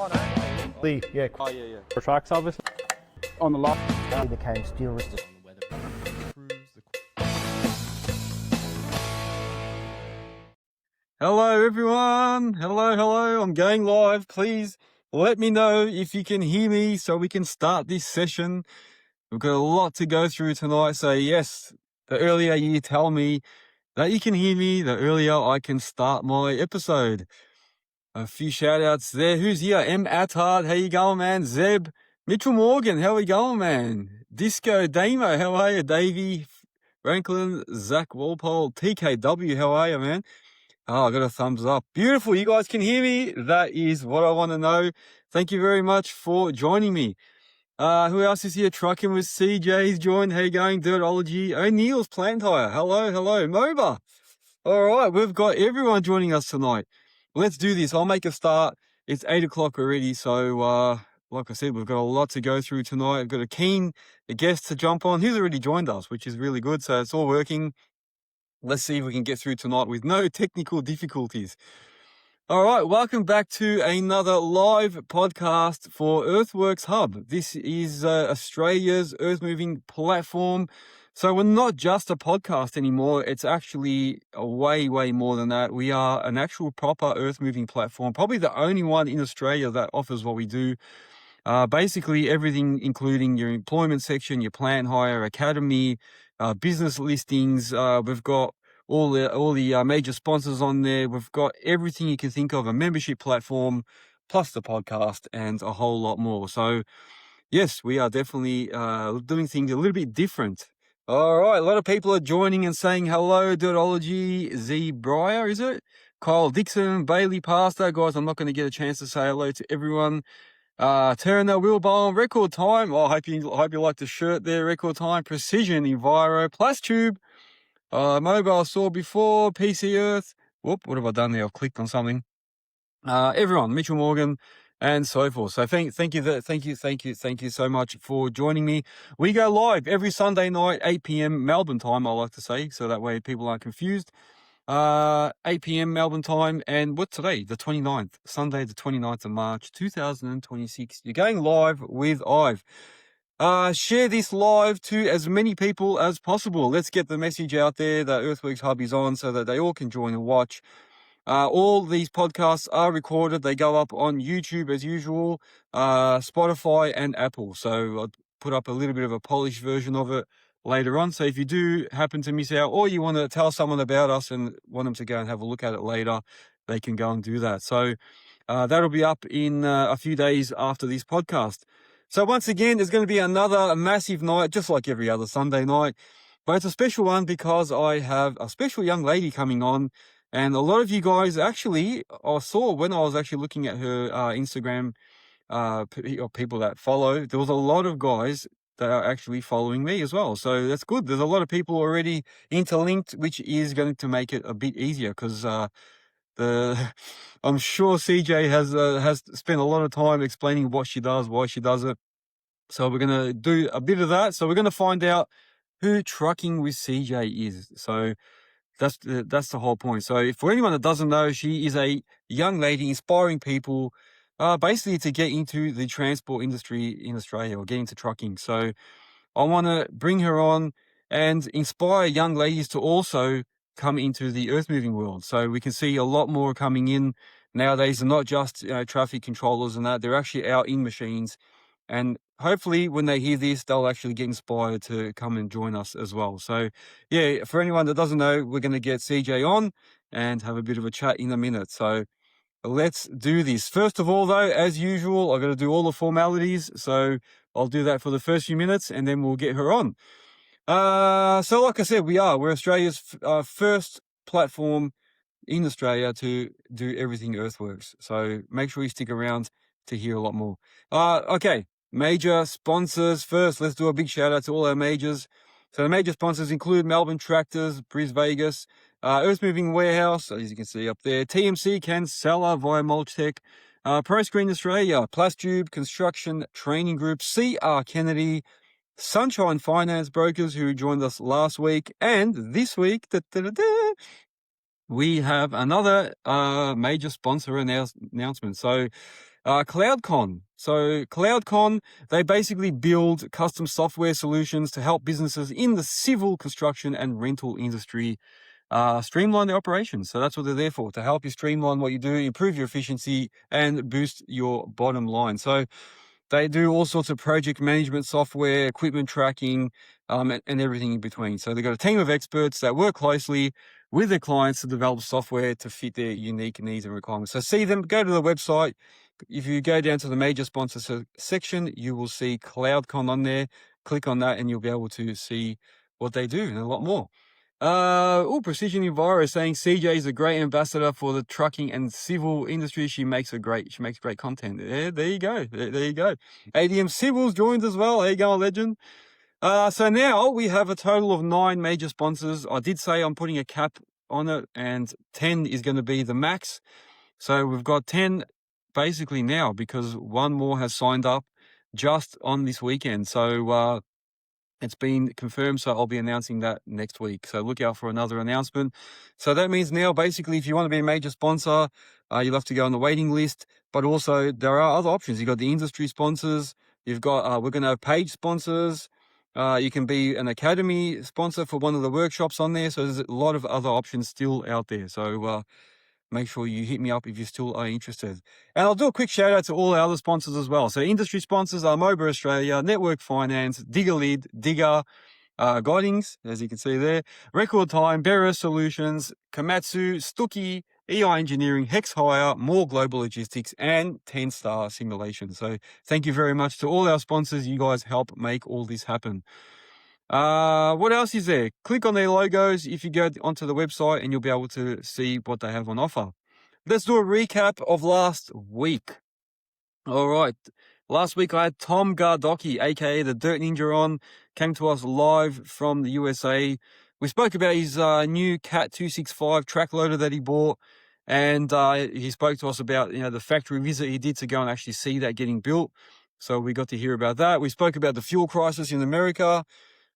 Yeah. Oh, yeah. For tracks, obviously. On the lot. He became steel resistant. Hello, everyone. Hello. I'm going live. Please let me know if you can hear me so we can start this session. We've got a lot to go through tonight. So yes, the earlier you tell me that you can hear me, the earlier I can start my episode. A few shout outs there. Who's here? M. Attard. How you going, man? Zeb. Mitchell Morgan. How we going, man? Disco Damo. How are you? Davey Franklin. Zach Walpole. TKW. How are you, man? Oh, I got a thumbs up. Beautiful. You guys can hear me. That is what I want to know. Thank you very much for joining me. Who else is here? Trucking with CJ's joined. How you going? Dirtology. O'Neill's Plant Hire. Hello. MOBA. All right. We've got everyone joining us tonight. Let's do this. I'll make a start. It's 8 o'clock already. So, like I said, we've got a lot to go through tonight. I've got a guest to jump on who's already joined us, which is really good. So it's all working. Let's see if we can get through tonight with no technical difficulties. All right, welcome back to another live podcast for Earthworks Hub. This is Australia's earth-moving platform. So we're not just a podcast anymore. It's actually way more than that. We are an actual proper earth-moving platform, probably the only one in Australia that offers what we do. Basically everything, including your employment section, your plant hire, academy, business listings. We've got all the major sponsors on there. We've got everything you can think of, a membership platform, plus the podcast and a whole lot more. So yes, we are definitely doing things a little bit different. All right, a lot of people are joining and saying hello. Dirtology, Z Breyer, is it? Kyle Dixon, Bailey Pastor. Guys, I'm not going to get a chance to say hello to everyone. Turner, Wilbon, Record Time. Oh, I hope you like the shirt there. Record Time, Precision, Enviro, Plastube, Mobile saw before, PC Earth. Whoop, what have I done there? I've clicked on something. Everyone, Mitchell Morgan, and so forth. So thank you so much for joining me. We go live every Sunday night, 8 p.m. Melbourne time, I like to say, so that way people aren't confused. 8 p.m. Melbourne time, and what's today? The 29th, Sunday, the 29th of March, 2026. You're going live with Ive. Share this live to as many people as possible. Let's get the message out there that Earthworks Hub is on so that they all can join and watch. All these podcasts are recorded. They go up on YouTube as usual, Spotify and Apple. So I'll put up a little bit of a polished version of it later on. So if you do happen to miss out, or you want to tell someone about us and want them to go and have a look at it later, they can go and do that. So that'll be up in a few days after this podcast. So once again, there's going to be another massive night, just like every other Sunday night. But it's a special one because I have a special young lady coming on. And a lot of you guys actually, I saw when I was actually looking at her Instagram, people that follow, there was a lot of guys that are actually following me as well. So that's good. There's a lot of people already interlinked, which is going to make it a bit easier because I'm sure CJ has spent a lot of time explaining what she does, why she does it. So we're going to do a bit of that. So we're going to find out who Trucking with CJ is. So that's the whole point. So for anyone that doesn't know, she is a young lady inspiring people basically to get into the transport industry in Australia or get into trucking. So I want to bring her on and inspire young ladies to also come into the earth moving world. So we can see a lot more coming in nowadays. They're not just traffic controllers and that, they're actually out in machines. And hopefully when they hear this, they'll actually get inspired to come and join us as well. So yeah, for anyone that doesn't know, we're going to get CJ on and have a bit of a chat in a minute. So let's do this. First of all, though, as usual, I've got to do all the formalities. So I'll do that for the first few minutes and then we'll get her on. So like I said, we're Australia's first platform in Australia to do everything earthworks. So make sure you stick around to hear a lot more. Okay. Major sponsors first. Let's do a big shout out to all our majors. So the major sponsors include Melbourne Tractors, Bris Vegas, Earth Moving Warehouse, as you can see up there, TMC Cancella via Mulchtech, Pro Screen Australia, Plastube Construction Training Group, CR Kennedy, Sunshine Finance Brokers, who joined us last week, and this week, we have another major sponsor announcement. So CloudCon. So CloudCon, they basically build custom software solutions to help businesses in the civil construction and rental industry streamline their operations. So that's what they're there for, to help you streamline what you do, improve your efficiency, and boost your bottom line. So they do all sorts of project management software, equipment tracking, and everything in between. So they've got a team of experts that work closely with their clients to develop software to fit their unique needs and requirements. So see them, go to the website. If you go down to the major sponsors section, you will see CloudCon on there. Click on that and you'll be able to see what they do and a lot more. Precision Enviro is saying CJ is a great ambassador for the trucking and civil industry. She makes great content. There you go. There you go. ADM Civil's joined as well. There you go, legend. So now we have a total of 9 major sponsors. I did say I'm putting a cap on it, and 10 is going to be the max. So we've got 10 basically now because one more has signed up just on this weekend. So it's been confirmed, so I'll be announcing that next week. So look out for another announcement. So that means now, basically, if you want to be a major sponsor, you'll have to go on the waiting list. But also, there are other options. You've got the industry sponsors. You've got, we're going to have page sponsors. You can be an academy sponsor for one of the workshops on there. So there's a lot of other options still out there. So make sure you hit me up if you still are interested. And I'll do a quick shout out to all our other sponsors as well. So industry sponsors are MOBA Australia, Network Finance, Digger Lead, Digger, Guidings, as you can see there, Record Time, Bearer Solutions, Komatsu, Stucky, EI Engineering, Hex Hire, More Global Logistics, and 10 Star Simulation. So thank you very much to all our sponsors. You guys help make all this happen. What else is there? Click on their logos if you go onto the website and you'll be able to see what they have on offer. Let's do a recap of last week. All right. Last week I had Tom Gardocki, aka the Dirt Ninja, on. Came to us live from the USA. We spoke about his new Cat 265 track loader that he bought. And he spoke to us about, the factory visit he did to go and actually see that getting built. So we got to hear about that. We spoke about the fuel crisis in America.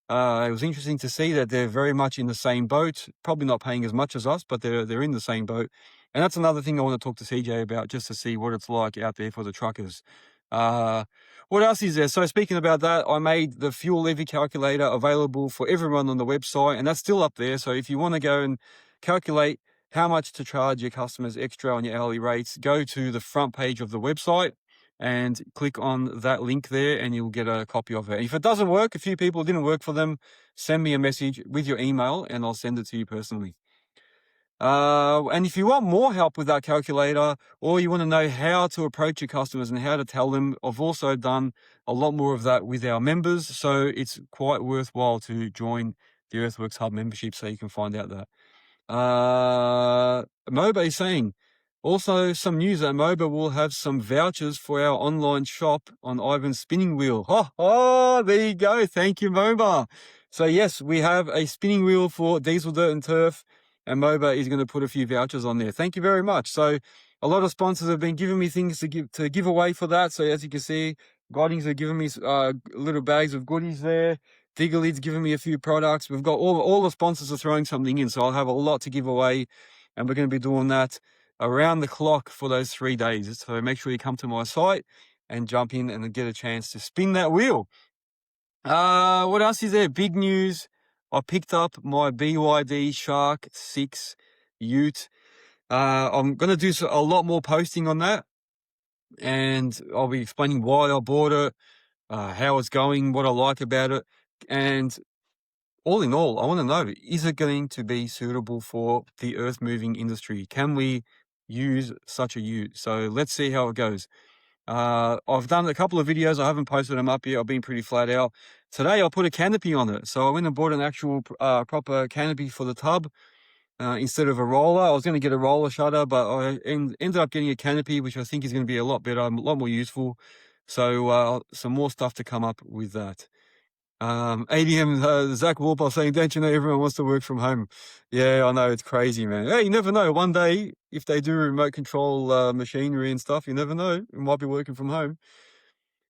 It was interesting to see that they're very much in the same boat, probably not paying as much as us, but they're in the same boat. And that's another thing I want to talk to CJ about, just to see what it's like out there for the truckers. What else is there? So speaking about that, I made the fuel levy calculator available for everyone on the website, and that's still up there. So if you want to go and calculate how much to charge your customers extra on your hourly rates, go to the front page of the website and click on that link there and you'll get a copy of it. If it doesn't work, a few people didn't work for them, send me a message with your email and I'll send it to you personally. And if you want more help with that calculator, or you want to know how to approach your customers and how to tell them, I've also done a lot more of that with our members. So it's quite worthwhile to join the Earthworks Hub membership so you can find out that. Moba is saying, also some news that Moba will have some vouchers for our online shop on Ivan's spinning wheel. Oh, there you go. Thank you, Moba. So yes, we have a spinning wheel for Diesel, Dirt and Turf, and Moba is going to put a few vouchers on there. Thank you very much. So a lot of sponsors have been giving me things to give away for that. So as you can see, Guidings are giving me little bags of goodies there. Digger Lead's giving me a few products. We've got all the sponsors are throwing something in, so I'll have a lot to give away, and we're going to be doing that around the clock for those 3 days. So make sure you come to my site and jump in and get a chance to spin that wheel. What else is there? Big news. I picked up my BYD Shark 6 Ute. I'm going to do a lot more posting on that, and I'll be explaining why I bought it, how it's going, what I like about it, and all in all, I want to know, is it going to be suitable for the earth moving industry? Can we use such a ute? So let's see how it goes. I've done a couple of videos. I haven't posted them up yet. I've been pretty flat out. Today I put a canopy on it. So I went and bought an actual proper canopy for the tub instead of a roller. I was going to get a roller shutter, but I ended up getting a canopy, which I think is going to be a lot better, a lot more useful. So some more stuff to come up with that. ADM, Zach Warper saying, don't you know everyone wants to work from home? Yeah, I know, it's crazy, man. Hey, you never know. One day, if they do remote control machinery and stuff, you never know. We might be working from home.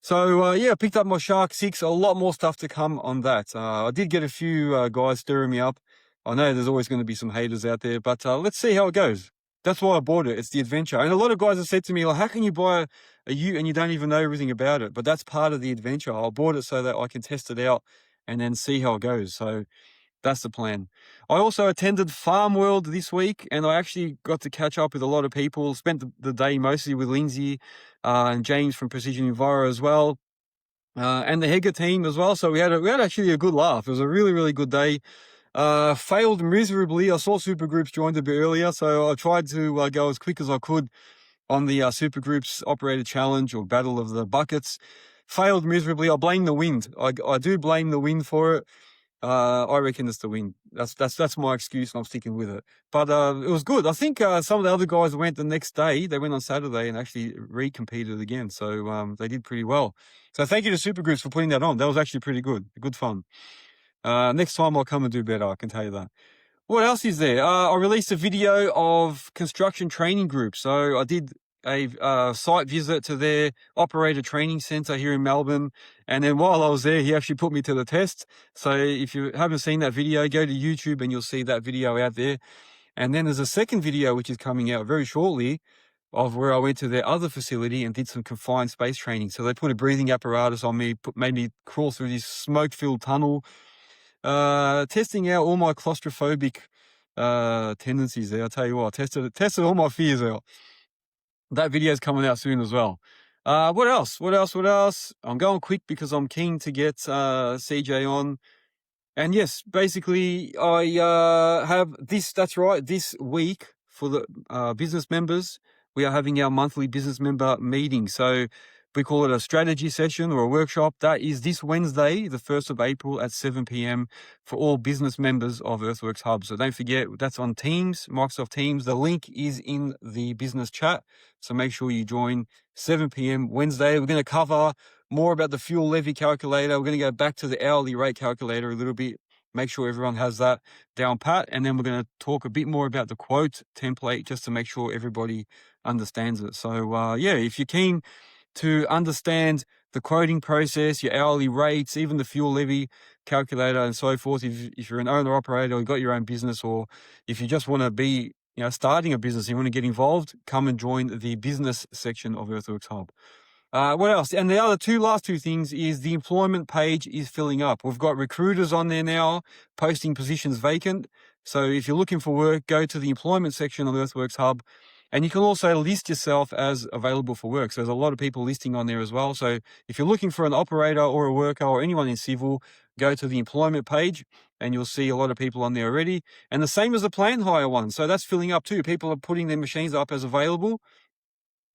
So, yeah, I picked up my Shark 6. A lot more stuff to come on that. I did get a few guys stirring me up. I know there's always going to be some haters out there, but let's see how it goes. That's why I bought it. It's the adventure. And a lot of guys have said to me, like, how can you buy a ute and you don't even know everything about it? But that's part of the adventure. I bought it so that I can test it out and then see how it goes. So that's the plan. I also attended Farm World this week, and I actually got to catch up with a lot of people. Spent the day mostly with Lindsay and James from Precision Enviro as well, and the Hegger team as well. So we had actually a good laugh. It was a really, really good day. Failed miserably. I saw Supergroups joined a bit earlier, so I tried to go as quick as I could on the Supergroups Operator Challenge or Battle of the Buckets. Failed miserably. I blame the wind. I do blame the wind for it. I reckon it's the wind. That's my excuse, and I'm sticking with it. But it was good. I think some of the other guys went the next day. They went on Saturday and actually re-competed again. So they did pretty well. So thank you to Supergroups for putting that on. That was actually pretty good. Good fun. Next time I'll come and do better, I can tell you that. What else is there? I released a video of construction training group. So I did a site visit to their operator training center here in Melbourne. And then while I was there, he actually put me to the test. So if you haven't seen that video, go to YouTube and you'll see that video out there. And then there's a second video, which is coming out very shortly, of where I went to their other facility and did some confined space training. So they put a breathing apparatus on me, made me crawl through this smoke-filled tunnel, testing out all my claustrophobic tendencies there. I'll tell you what, tested all my fears out. That video is coming out soon as well. What else? I'm going quick because I'm keen to get CJ on. And yes, basically, I have this, that's right, this week for the business members, we are having our monthly business member meeting. So we call it a strategy session or a workshop. That is this Wednesday, the 1st of April at 7 p.m. for all business members of Earthworks Hub. So don't forget, that's on Teams, Microsoft Teams. The link is in the business chat. So make sure you join 7 p.m. Wednesday. We're going to cover more about the fuel levy calculator. We're going to go back to the hourly rate calculator a little bit, make sure everyone has that down pat. And then we're going to talk a bit more about the quote template just to make sure everybody understands it. So yeah, if you're keen to understand the quoting process, your hourly rates, even the fuel levy calculator and so forth, if you're an owner operator or you've got your own business, or if you just want to be starting a business, you want to get involved, come and join the business section of Earthworks Hub. What else? And the last two things is the employment page is filling up. We've got recruiters on there now posting positions vacant. So if you're looking for work, go to the employment section of Earthworks Hub, and you can also list yourself as available for work. So there's a lot of people listing on there as well. So if you're looking for an operator or a worker or anyone in civil, go to the employment page and you'll see a lot of people on there already. And the same as the plan hire one. So that's filling up too. People are putting their machines up as available.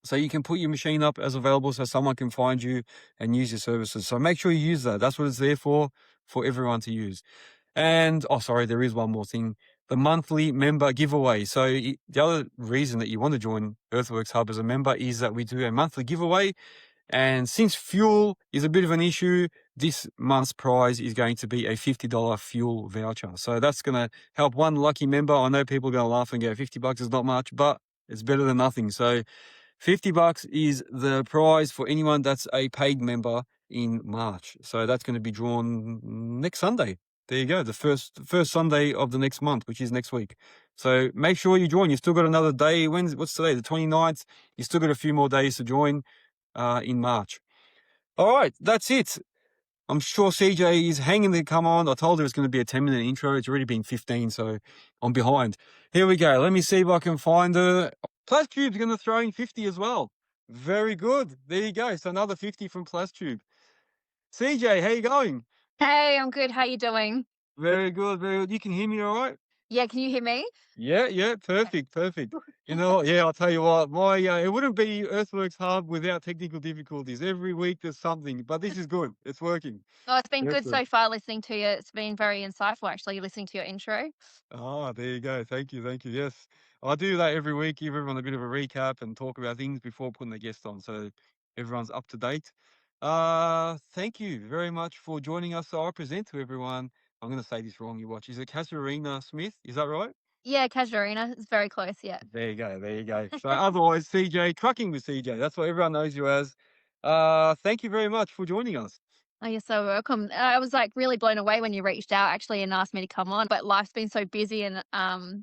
So you can put your machine up as available so someone can find you and use your services. So make sure you use that. That's what it's there for everyone to use. And, oh, sorry, there is one more thing. The monthly member giveaway. So the other reason that you want to join Earthworks Hub as a member is that we do a monthly giveaway. And since fuel is a bit of an issue, this month's prize is going to be a $50 fuel voucher. So that's going to help one lucky member. I know people are going to laugh and go, $50 is not much, but it's better than nothing. So $50 is the prize for anyone that's a paid member in March. So that's going to be drawn next Sunday. There you go, the first Sunday of the next month, which is next week. So make sure you join. You've still got another day. What's today? The 29th. You've still got a few more days to join in March. All right, that's it. I'm sure CJ is hanging to come on. I told her it's going to be a 10-minute intro. It's already been 15, so I'm behind. Here we go. Let me see if I can find her. Plastube's going to throw in 50 as well. Very good. There you go. So another 50 from Plastube. CJ, how you going? Hey, I'm good. How you doing? Very good, very good. You can hear me all right? Yeah, can you hear me? Yeah, perfect. You know, yeah, I'll tell you what, it wouldn't be Earthworks Hub without technical difficulties. Every week there's something, but this is good. It's working. Oh, it's been good Excellent. so far listening to you. It's been very insightful, actually, listening to your intro. Ah, there you go. Thank you. Yes, I do that every week, give everyone a bit of a recap and talk about things before putting the guest on, so everyone's up to date. Thank you very much for joining us. So I present to everyone, I'm going to say this wrong, you watch. Is it Casuarina Smith? Is that right? Yeah, Casuarina. It's very close, yeah. There you go. So otherwise, CJ, Trucking with CJ. That's what everyone knows you as. Thank you very much for joining us. Oh, you're so welcome. I was like really blown away when you reached out actually and asked me to come on. But life's been so busy, and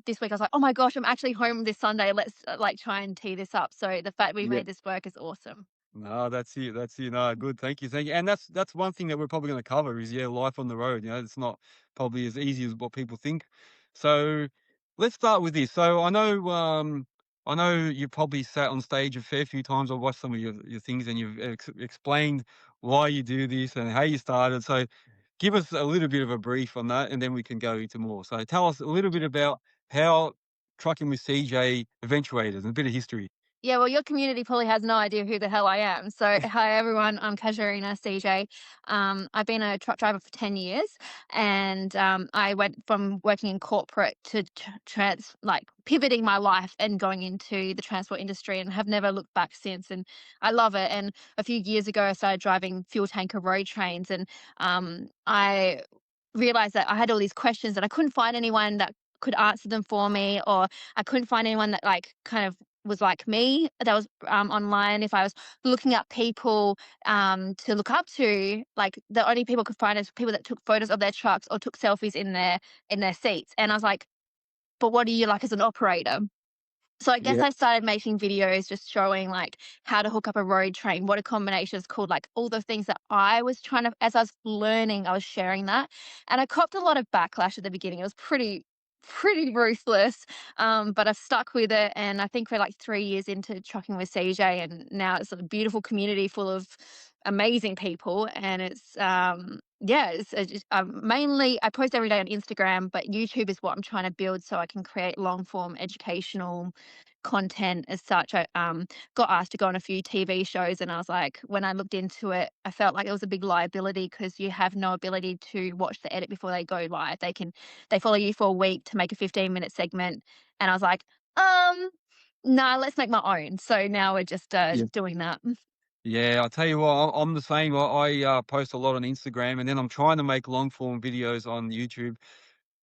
this week I was like, oh my gosh, I'm actually home this Sunday. Let's like try and tee this up. So the fact we Yeah. made this work is awesome. No, that's it. That's it. No, good. Thank you. Thank you. And that's one thing that we're probably going to cover is life on the road. It's not probably as easy as what people think. So let's start with this. So I know you probably sat on stage a fair few times. I've watched some of your things, and you've explained why you do this and how you started. So give us a little bit of a brief on that, and then we can go into more. So tell us a little bit about how trucking with CJ eventuated, and a bit of history. Yeah, well, your community probably has no idea who the hell I am. So, hi everyone, I'm Casuarina CJ. I've been a truck driver for 10 years, and I went from working in corporate to like pivoting my life and going into the transport industry, and have never looked back since. And I love it. And a few years ago, I started driving fuel tanker road trains, and I realized that I had all these questions and I couldn't find anyone that could answer them for me, or I couldn't find anyone that like kind of was like me that was online. If I was looking up people to look up to, like the only people I could find is people that took photos of their trucks or took selfies in their seats. And I was like, but what do you like as an operator? So I guess Yeah. I started making videos just showing like how to hook up a road train, what a combination is called, like all the things that I was trying to, as I was learning, I was sharing that. And I copped a lot of backlash at the beginning. It was pretty ruthless. But I've stuck with it. And I think we're like 3 years into trucking with CJ, and now it's a beautiful community full of amazing people. And it's, yeah, mainly I post every day on Instagram, but YouTube is what I'm trying to build so I can create long form educational content as such. I got asked to go on a few TV shows, and I was like, when I looked into it, I felt like it was a big liability because you have no ability to watch the edit before they go live. They follow you for a week to make a 15-minute segment, and I was like, nah, let's make my own. So now we're just doing that. Yeah, I'll tell you what, I'm the same. I post a lot on Instagram, and then I'm trying to make long form videos on YouTube.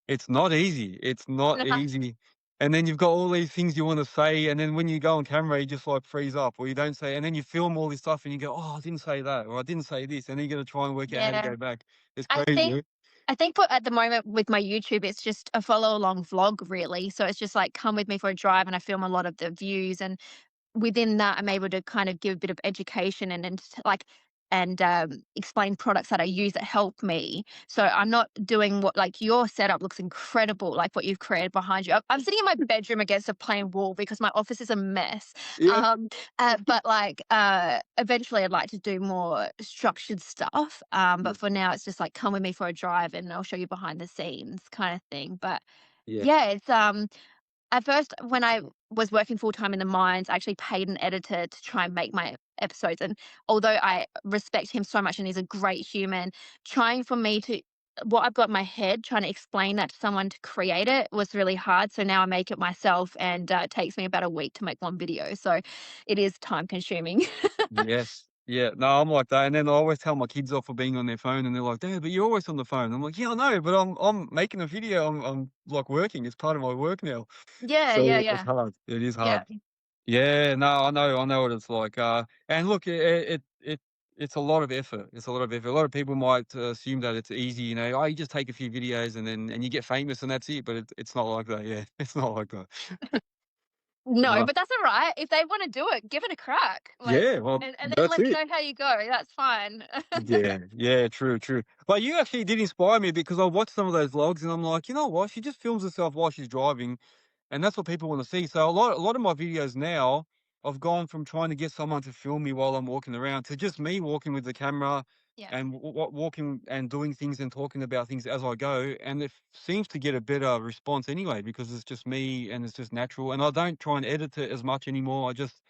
It's not easy. It's not easy. And then you've got all these things you want to say, and then when you go on camera, you just like freeze up, or you don't say, and then you film all this stuff, and you go, "Oh, I didn't say that," or "I didn't say this," and then you got to try and work out how to Yeah. go back. It's I crazy. think I think for at the moment with my YouTube, it's just a follow along vlog really. So it's just like come with me for a drive, and I film a lot of the views, and within that, I'm able to kind of give a bit of education and like and explain products that I use that help me. So I'm not doing what like your setup looks incredible, like what you've created behind you. I'm sitting in my bedroom against a plain wall because my office is a mess. Yeah, Um, but like eventually, I'd like to do more structured stuff. yeah, But for now, it's just like come with me for a drive, and I'll show you behind the scenes kind of thing. But yeah, yeah, it's at first, when I was working full time in the mines, I actually paid an editor to try and make my episodes. And although I respect him so much and he's a great human, trying for me to what I've got in my head, trying to explain that to someone to create it was really hard. So now I make it myself, and it takes me about a week to make one video. So it is time consuming. yes, yeah. No, I'm like that, and then I always tell my kids off for being on their phone, and they're like, "Dad, but you're always on the phone." I'm like, "Yeah, I know, but I'm making a video. I'm like working. It's part of my work now." Yeah, yeah, So it's yeah, hard. It is yeah. hard. Yeah, no, I know what it's like. And look, it's a lot of effort. It's a lot of effort. A lot of people might assume that it's easy, oh, you just take a few videos and you get famous and that's it. But it's not like that. Yeah, it's not like that. No, No. but that's all right. If they want to do it, give it a crack. Like, Yeah, well, and then that's let me it. know how you go. That's fine. Yeah, yeah, true, true. But you actually did inspire me because I watched some of those vlogs and I'm like, you know what? She just films herself while she's driving. And that's what people want to see. So a lot of my videos now, I've gone from trying to get someone to film me while I'm walking around to just me walking with the camera Yeah. and walking and doing things and talking about things as I go. And it seems to get a better response anyway because it's just me and it's just natural. And I don't try and edit it as much anymore. I just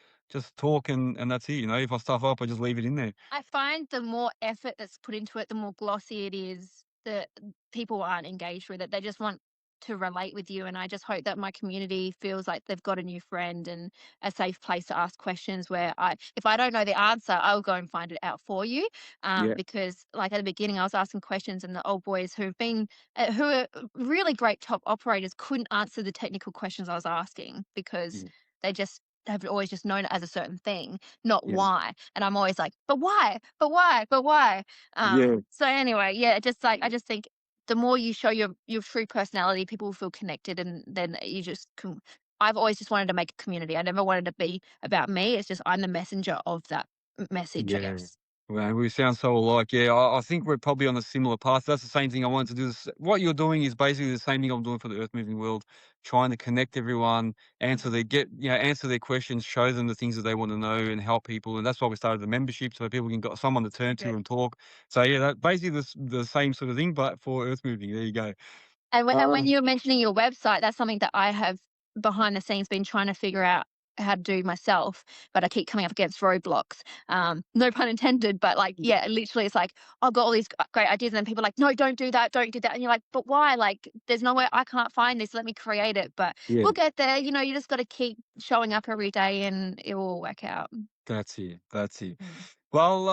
talk and that's it. If I stuff up, I just leave it in there. I find the more effort that's put into it, the more glossy it is, the people aren't engaged with it. They just want to relate with you. And I just hope that my community feels like they've got a new friend and a safe place to ask questions where if I don't know the answer, I'll go and find it out for you. Yeah. Because like at the beginning, I was asking questions, and the old boys who are really great top operators couldn't answer the technical questions I was asking because they just have always just known it as a certain thing, not Yeah. why. And I'm always like, but why? But why? But why? Yeah. So anyway, yeah, just like I just think the more you show your true personality, people will feel connected, and then you just can. I've always just wanted to make a community. I never wanted to be about me. It's just I'm the messenger of that message, I Yeah. guess. Well, we sound so alike. Yeah, I think we're probably on a similar path. That's the same thing I wanted to do. What you're doing is basically the same thing I'm doing for the earth moving world, trying to connect everyone, answer their questions, show them the things that they want to know, and help people. And that's why we started the membership, so people can got someone to turn to Good. and talk. So yeah, that basically the same sort of thing, but for earth moving. There you go. And when Um, you were mentioning your website, that's something that I have behind the scenes been trying to figure out how to do myself, but I keep coming up against roadblocks. No pun intended, but like, yeah, literally, it's like I've got all these great ideas, and then people are like, no, don't do that, don't do that, and you're like, but why? Like, there's no way I can't find this. Let me create it. But yeah. we'll get there. You just got to keep showing up every day, and it will work out. That's it. That's it. Mm. Well,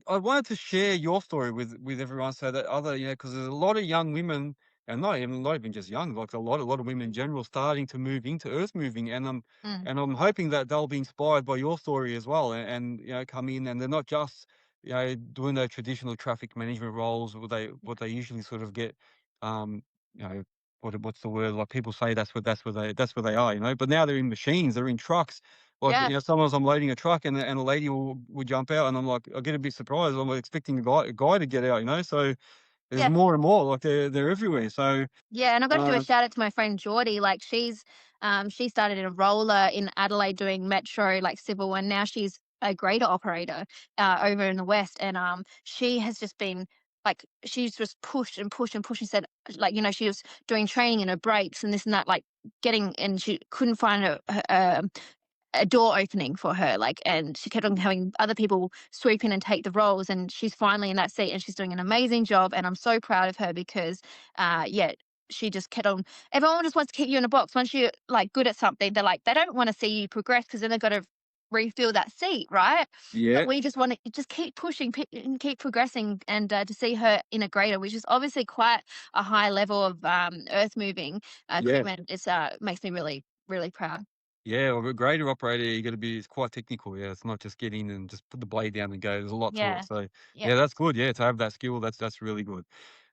I wanted to share your story with everyone so that other, because there's a lot of young women, and not even just young, like a lot of women in general, starting to move into earth moving, and Mm. I'm hoping that they'll be inspired by your story as well, and come in, and they're not just doing their traditional traffic management roles, what they usually sort of get, um, you know. What's the word? Like people say that's where they are, but now they're in machines, they're in trucks, like, Yeah. sometimes I'm loading a truck and a lady will jump out and I'm like, I get a bit surprised. I'm expecting a guy to get out. So there's Yeah. more and more, like they're everywhere. So, Yeah, and I've got to do a uh, shout out to my friend Geordie. Like she started in a roller in Adelaide doing metro, like civil, and now she's a grader operator over in the west. And she has just been like she's just pushed and pushed and pushed. And said like she was doing training in her brakes and this and that, like getting, and she couldn't find a door opening for her, like, and she kept on having other people sweep in and take the roles, and she's finally in that seat, and she's doing an amazing job, and I'm so proud of her because, yeah, she just kept on. Everyone just wants to keep you in a box. Once you're like good at something, they're like they don't want to see you progress because then they've got to refill that seat, right? But yeah, we just want to just keep pushing and keep progressing, and to see her in a grader, which is obviously quite a high level of earth moving yeah. equipment, is makes me really really proud. Yeah, well, a grader operator, you got to be it's quite technical. Yeah, it's not just get in and just put the blade down and go. There's a lot to it. Yeah. So Yeah. yeah, that's good. Yeah, to have that skill, that's really good.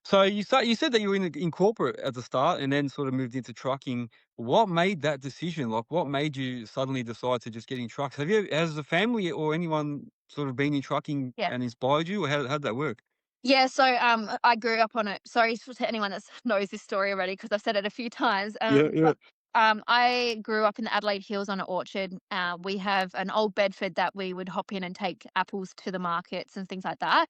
So you said that you were in corporate at the start and then sort of moved into trucking. What made that decision? Like, what made you suddenly decide to just get in trucks? Has the family or anyone sort of been in trucking Yeah. and inspired you, or how'd that work? Yeah, so, I grew up on it. Sorry to anyone that knows this story already because 'cause I've said it a few times, Yeah, yeah, but, I grew up in the Adelaide Hills on an orchard. We have an old Bedford that we would hop in and take apples to the markets and things like that.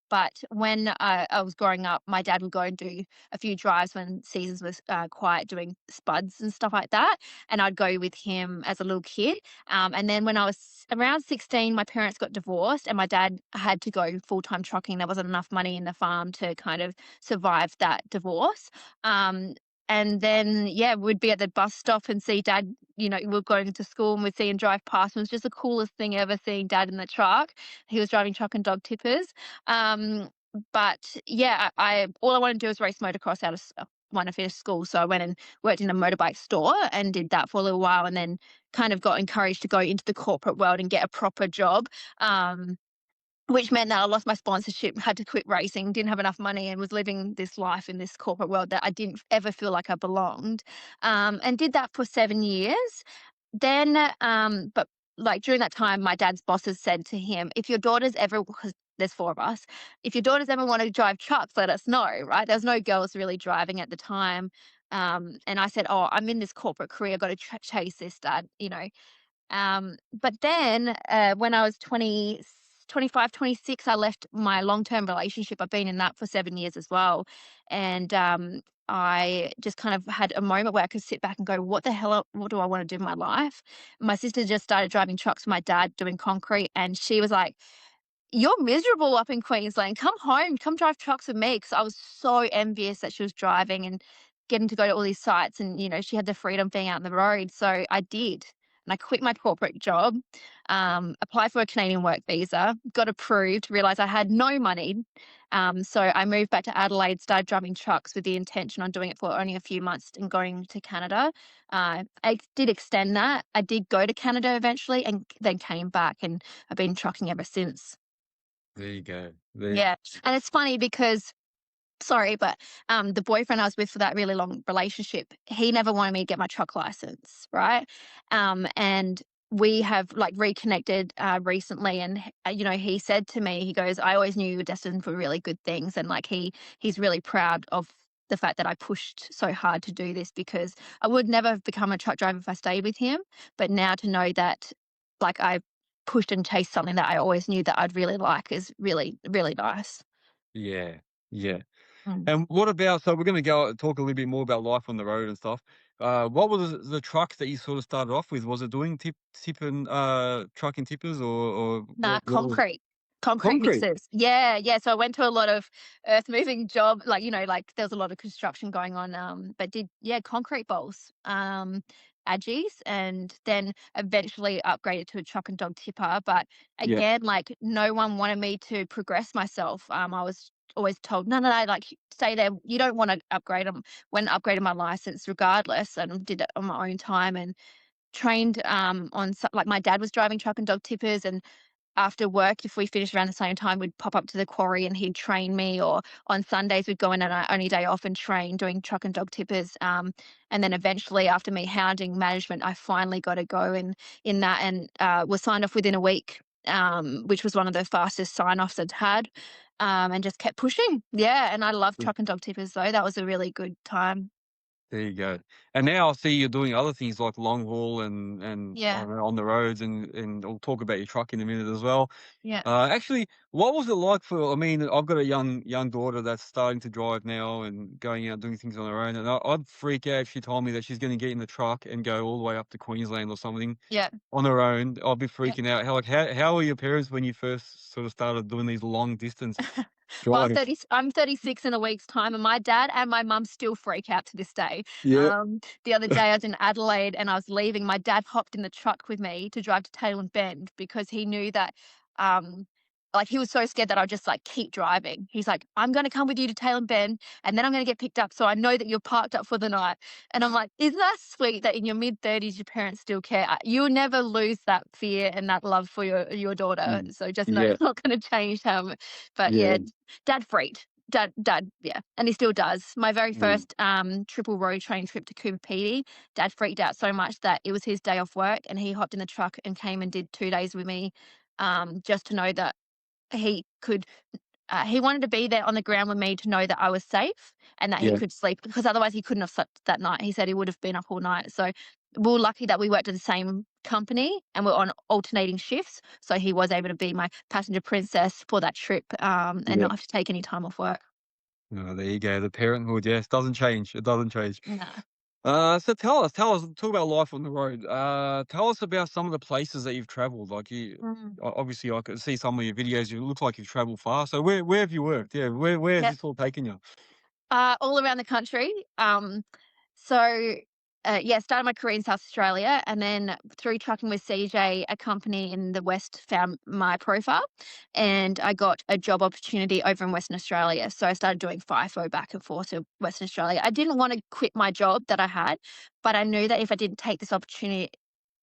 But when I was growing up, my dad would go and do a few drives when seasons was, quiet doing spuds and stuff like that, and I'd go with him as a little kid. And then when I was around 16, my parents got divorced and my dad had to go full time trucking. There wasn't enough money in the farm to kind of survive that divorce. Um, and then, yeah, we'd be at the bus stop and see dad, we're going to school and we'd see him drive past. It was just the coolest thing ever seeing dad in the truck. He was driving truck and dog tippers. Um, but yeah, all I wanted to do was race motocross when I finished school. So I went and worked in a motorbike store and did that for a little while, and then kind of got encouraged to go into the corporate world and get a proper job. Which meant that I lost my sponsorship, had to quit racing, didn't have enough money, and was living this life in this corporate world that I didn't ever feel like I belonged. And did that for 7 years. Then, but like during that time, my dad's bosses said to him, if your daughters ever, because there's four of us, if your daughters ever want to drive trucks, let us know, right? There was no girls really driving at the time. And I said, oh, I'm in this corporate career, I've got to chase this, dad. But then when I was 25, 26, I left my long term relationship. I've been in that for 7 years as well. And I just kind of had a moment where I could sit back and go, what the hell, what do I want to do in my life? My sister just started driving trucks with my dad doing concrete. And she was like, you're miserable up in Queensland. Come home, come drive trucks with me. Because I was so envious that she was driving and getting to go to all these sites. And, she had the freedom being out on the road. So I did. and I quit my corporate job, applied for a Canadian work visa, got approved, realized I had no money. So I moved back to Adelaide, started driving trucks with the intention on doing it for only a few months and going to Canada. I did extend that. I did go to Canada eventually and then came back, and I've been trucking ever since. There you go. There. Yeah. And it's funny because sorry, but the boyfriend I was with for that really long relationship, he never wanted me to get my truck license, right? And we have like reconnected recently, and you know, he said to me, he goes, "I always knew you were destined for really good things," and like he's really proud of the fact that I pushed so hard to do this because I would never have become a truck driver if I stayed with him. But now to know that, like I pushed and chased something that I always knew that I'd really like is really, really nice. Yeah. Yeah. Mm. And what about, so we're going to go talk a little bit more about life on the road and stuff. What was the truck that you sort of started off with? Was it doing tipping, trucking tippers, or Nah, what was concrete concrete? mixers. Yeah, yeah, so I went to a lot of earth moving job like, you know, like, there was a lot of construction going on, but did yeah, concrete bowls, Aggies, and then eventually upgraded to a truck and dog tipper, but Yeah. again, like, no one wanted me to progress myself. I was always told, "No, no, no, like, stay there, you don't wanna upgrade them." When upgraded my license regardless and did it on my own time and trained, on so like, my dad was driving truck and dog tippers, and after work, if we finished around the same time, we'd pop up to the quarry and he'd train me, or on Sundays, we'd go in on our only day off and train doing truck and dog tippers. And then eventually, after me hounding management, I finally got a go in that and was signed off within a week, which was one of the fastest sign offs I'd had, and just kept pushing. Yeah. And I love truck and dog tippers, though. That was a really good time. There you go. And now I see you're doing other things like long haul and I Yeah. don't know, on the roads, and we'll talk about your truck in a minute as well. Yeah. Actually, what was it like for? I mean, I've got a young daughter that's starting to drive now and going out doing things on her own, and I'd freak out if she told me that she's going to get in the truck and go all the way up to Queensland or something Yeah. on her own. I'd be Yeah. freaking out. How were your parents when you first sort of started doing these long distance Well, drives? I'm 36 in a week's time, and my dad and my mum still freak out to this day. Yeah, The other day I was in Adelaide and I was leaving. My dad hopped in the truck with me to drive to Tailem Bend because he knew that, um, like he was so scared that I'd just like keep driving. He's like, "I'm going to come with you to Tailem Bend, and then I'm going to get picked up, so I know that you're parked up for the night." And I'm like, "Isn't that sweet that in your mid 30s your parents still care? You'll never lose that fear and that love for your daughter. mm, So just know yeah, it's not going to change how." But yeah, yeah, dad freaked. Dad, yeah, and he still does. My very mm, first triple road train trip to Cooper Pedy, dad freaked out so much that it was his day off work, and he hopped in the truck and came and did 2 days with me, just to know that he could. He wanted to be there on the ground with me to know that I was safe and that he yeah, could sleep because otherwise he couldn't have slept that night. He said he would have been up all night. So we were lucky that we worked at the same company and we're on alternating shifts. So he was able to be my passenger princess for that trip, and yeah. not have to take any time off work. Oh, there you go. The parenthood, yes, doesn't change. It doesn't change. No. So tell us, talk about life on the road. Tell us about some of the places that you've travelled. Like obviously, I could see some of your videos. You look like you've travelled far. So where have you worked? Yeah, where has Yeah. this all taken you? All around the country. So, yeah, started my career in South Australia, and then through trucking with CJ, a company in the West found my profile, and I got a job opportunity over in Western Australia. So I started doing FIFO back and forth to Western Australia. I didn't want to quit my job that I had, but I knew that if I didn't take this opportunity,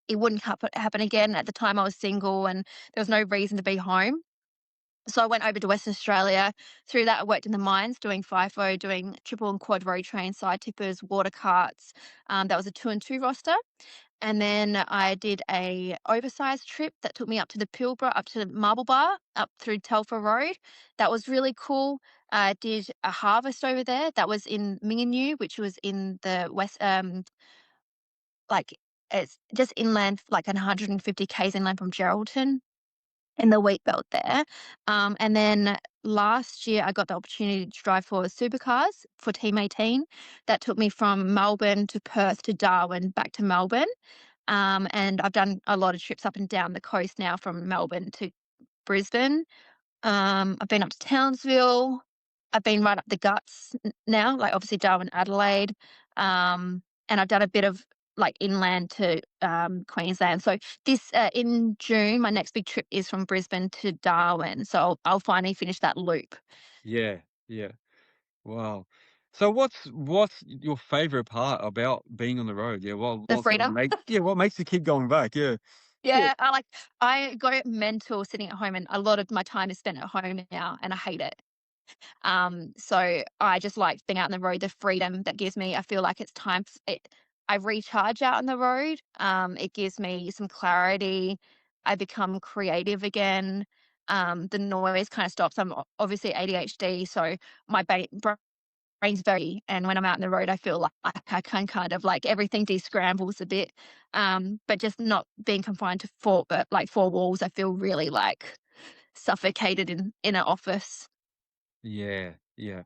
it wouldn't happen again. At the time, I was single, and there was no reason to be home. So I went over to Western Australia. Through that, I worked in the mines doing FIFO, doing triple and quad road train, side tippers, water carts. That was a 2 and 2 roster. And then I did a oversized trip that took me up to the Pilbara, up to Marble Bar, up through Telfer Road. That was really cool. I did a harvest over there. That was in Minginoo, which was in the west, like it's just inland, like 150 k's inland from Geraldton in the wheat belt there. And then last year, I got the opportunity to drive for supercars for Team 18. That took me from Melbourne to Perth to Darwin, back to Melbourne. And I've done a lot of trips up and down the coast now from Melbourne to Brisbane. I've been up to Townsville. I've been right up the guts now, like obviously Darwin, Adelaide. And I've done a bit of like inland to Queensland. So this in June, my next big trip is from Brisbane to Darwin. So I'll finally finish that loop. Yeah, yeah. Wow. So what's your favorite part about being on the road? Yeah, The what sort of freedom. what makes you keep going back? Yeah. Yeah. Yeah, I go mental sitting at home, and a lot of my time is spent at home now, and I hate it. So I just like being out on the road, the freedom that gives me. I feel like it's time. I recharge out on the road. It gives me some clarity. I become creative again. The noise kind of stops. I'm obviously ADHD, so my brain's very. And when I'm out on the road, I feel like I can kind of like everything descrambles a bit. But just not being confined to four walls, I feel really like suffocated in an office. Yeah, yeah.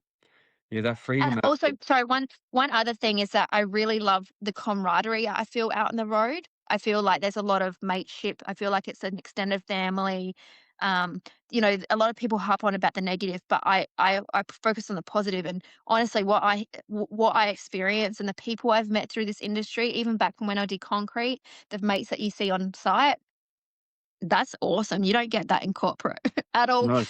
Yeah, that And freedom also, aspect. sorry, one other thing is that I really love the camaraderie I feel out on the road. I feel like there's a lot of mateship. I feel like it's an extended family. Um, a lot of people harp on about the negative, but I focus on the positive. And honestly, what I experience and the people I've met through this industry, even back from when I did concrete, the mates that you see on site, that's awesome. You don't get that in corporate at all. No.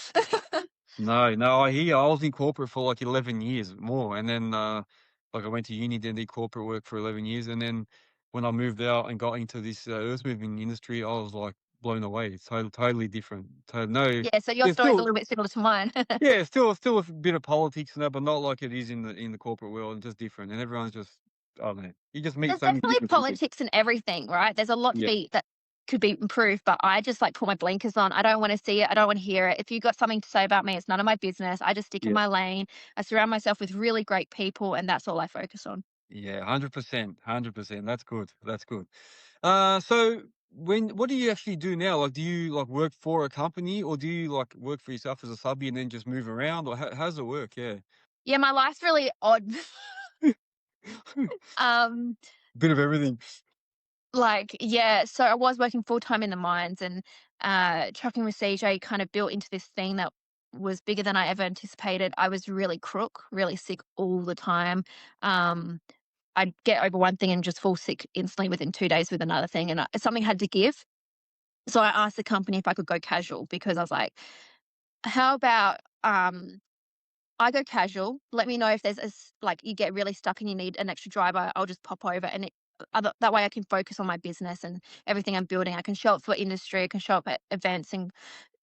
No, no, I hear you. I was in corporate for like 11 years more. And then, like I went to uni, then did corporate work for 11 years. And then when I moved out and got into this earth moving industry, I was like blown away. It's totally different. No, Yeah, so your there's story's a still, little bit similar to mine. yeah, still a bit of politics and that, but not like it is in the corporate world. It's just different. And everyone's just, I don't know. You just meet There's so many definitely different people. politics in everything, right? There's a lot to Yeah. be that could be improved, but I just like put my blinkers on. I don't want to see it. I don't want to hear it. If you've got something to say about me, it's none of my business. I just stick in Yeah. my lane. I surround myself with really great people, and that's all I focus on. Yeah, 100%, 100%. That's good. That's good. So what do you actually do now? Like, do you like work for a company or do you like work for yourself as a subby and then just move around or how does it work? Yeah. Yeah, my life's really odd. um, Bit of everything. yeah, so I was working full time in the mines, and trucking with CJ kind of built into this thing that was bigger than I ever anticipated. I was really crook, really sick all the time. Um, I'd get over one thing and just fall sick instantly within 2 days with another thing, and something had to give. So I asked the company if I could go casual because I was like, "How about, I go casual, let me know if there's like, you get really stuck and you need an extra driver, I'll just pop over, and other that way I can focus on my business and everything I'm building. I can show up for industry, I can show up at events and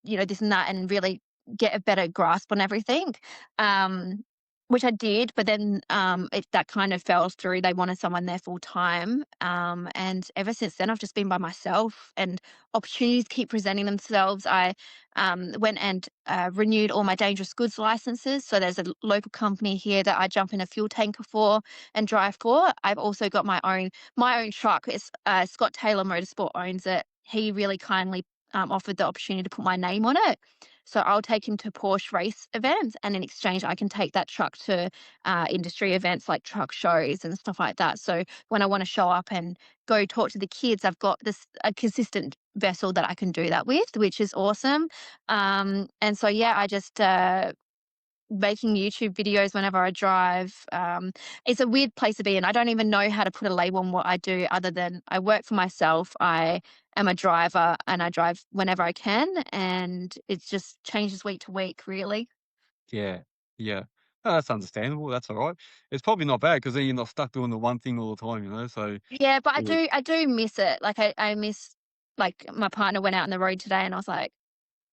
this and that, and really get a better grasp on everything. Um, which I did, but then that kind of fell through. They wanted someone there full time. And ever since then, I've just been by myself, and opportunities keep presenting themselves. I went and renewed all my dangerous goods licenses. So there's a local company here that I jump in a fuel tanker for and drive for. I've also got my own truck. It's Scott Taylor Motorsport owns it. He really kindly offered the opportunity to put my name on it. So I'll take him to Porsche race events, and in exchange, I can take that truck to industry events like truck shows and stuff like that. So when I want to show up and go talk to the kids, I've got this a consistent vessel that I can do that with, which is awesome. And so yeah, I just making YouTube videos whenever I drive. It's a weird place to be in. I don't even know how to put a label on what I do other than I work for myself. I am a driver and I drive whenever I can. And it just changes week to week, really. Yeah. Yeah. Oh, that's understandable. That's all right. It's probably not bad because then you're not stuck doing the one thing all the time, you know? So, Yeah, but I yeah. do, I do miss it. Like I miss, like my partner went out on the road today and I was like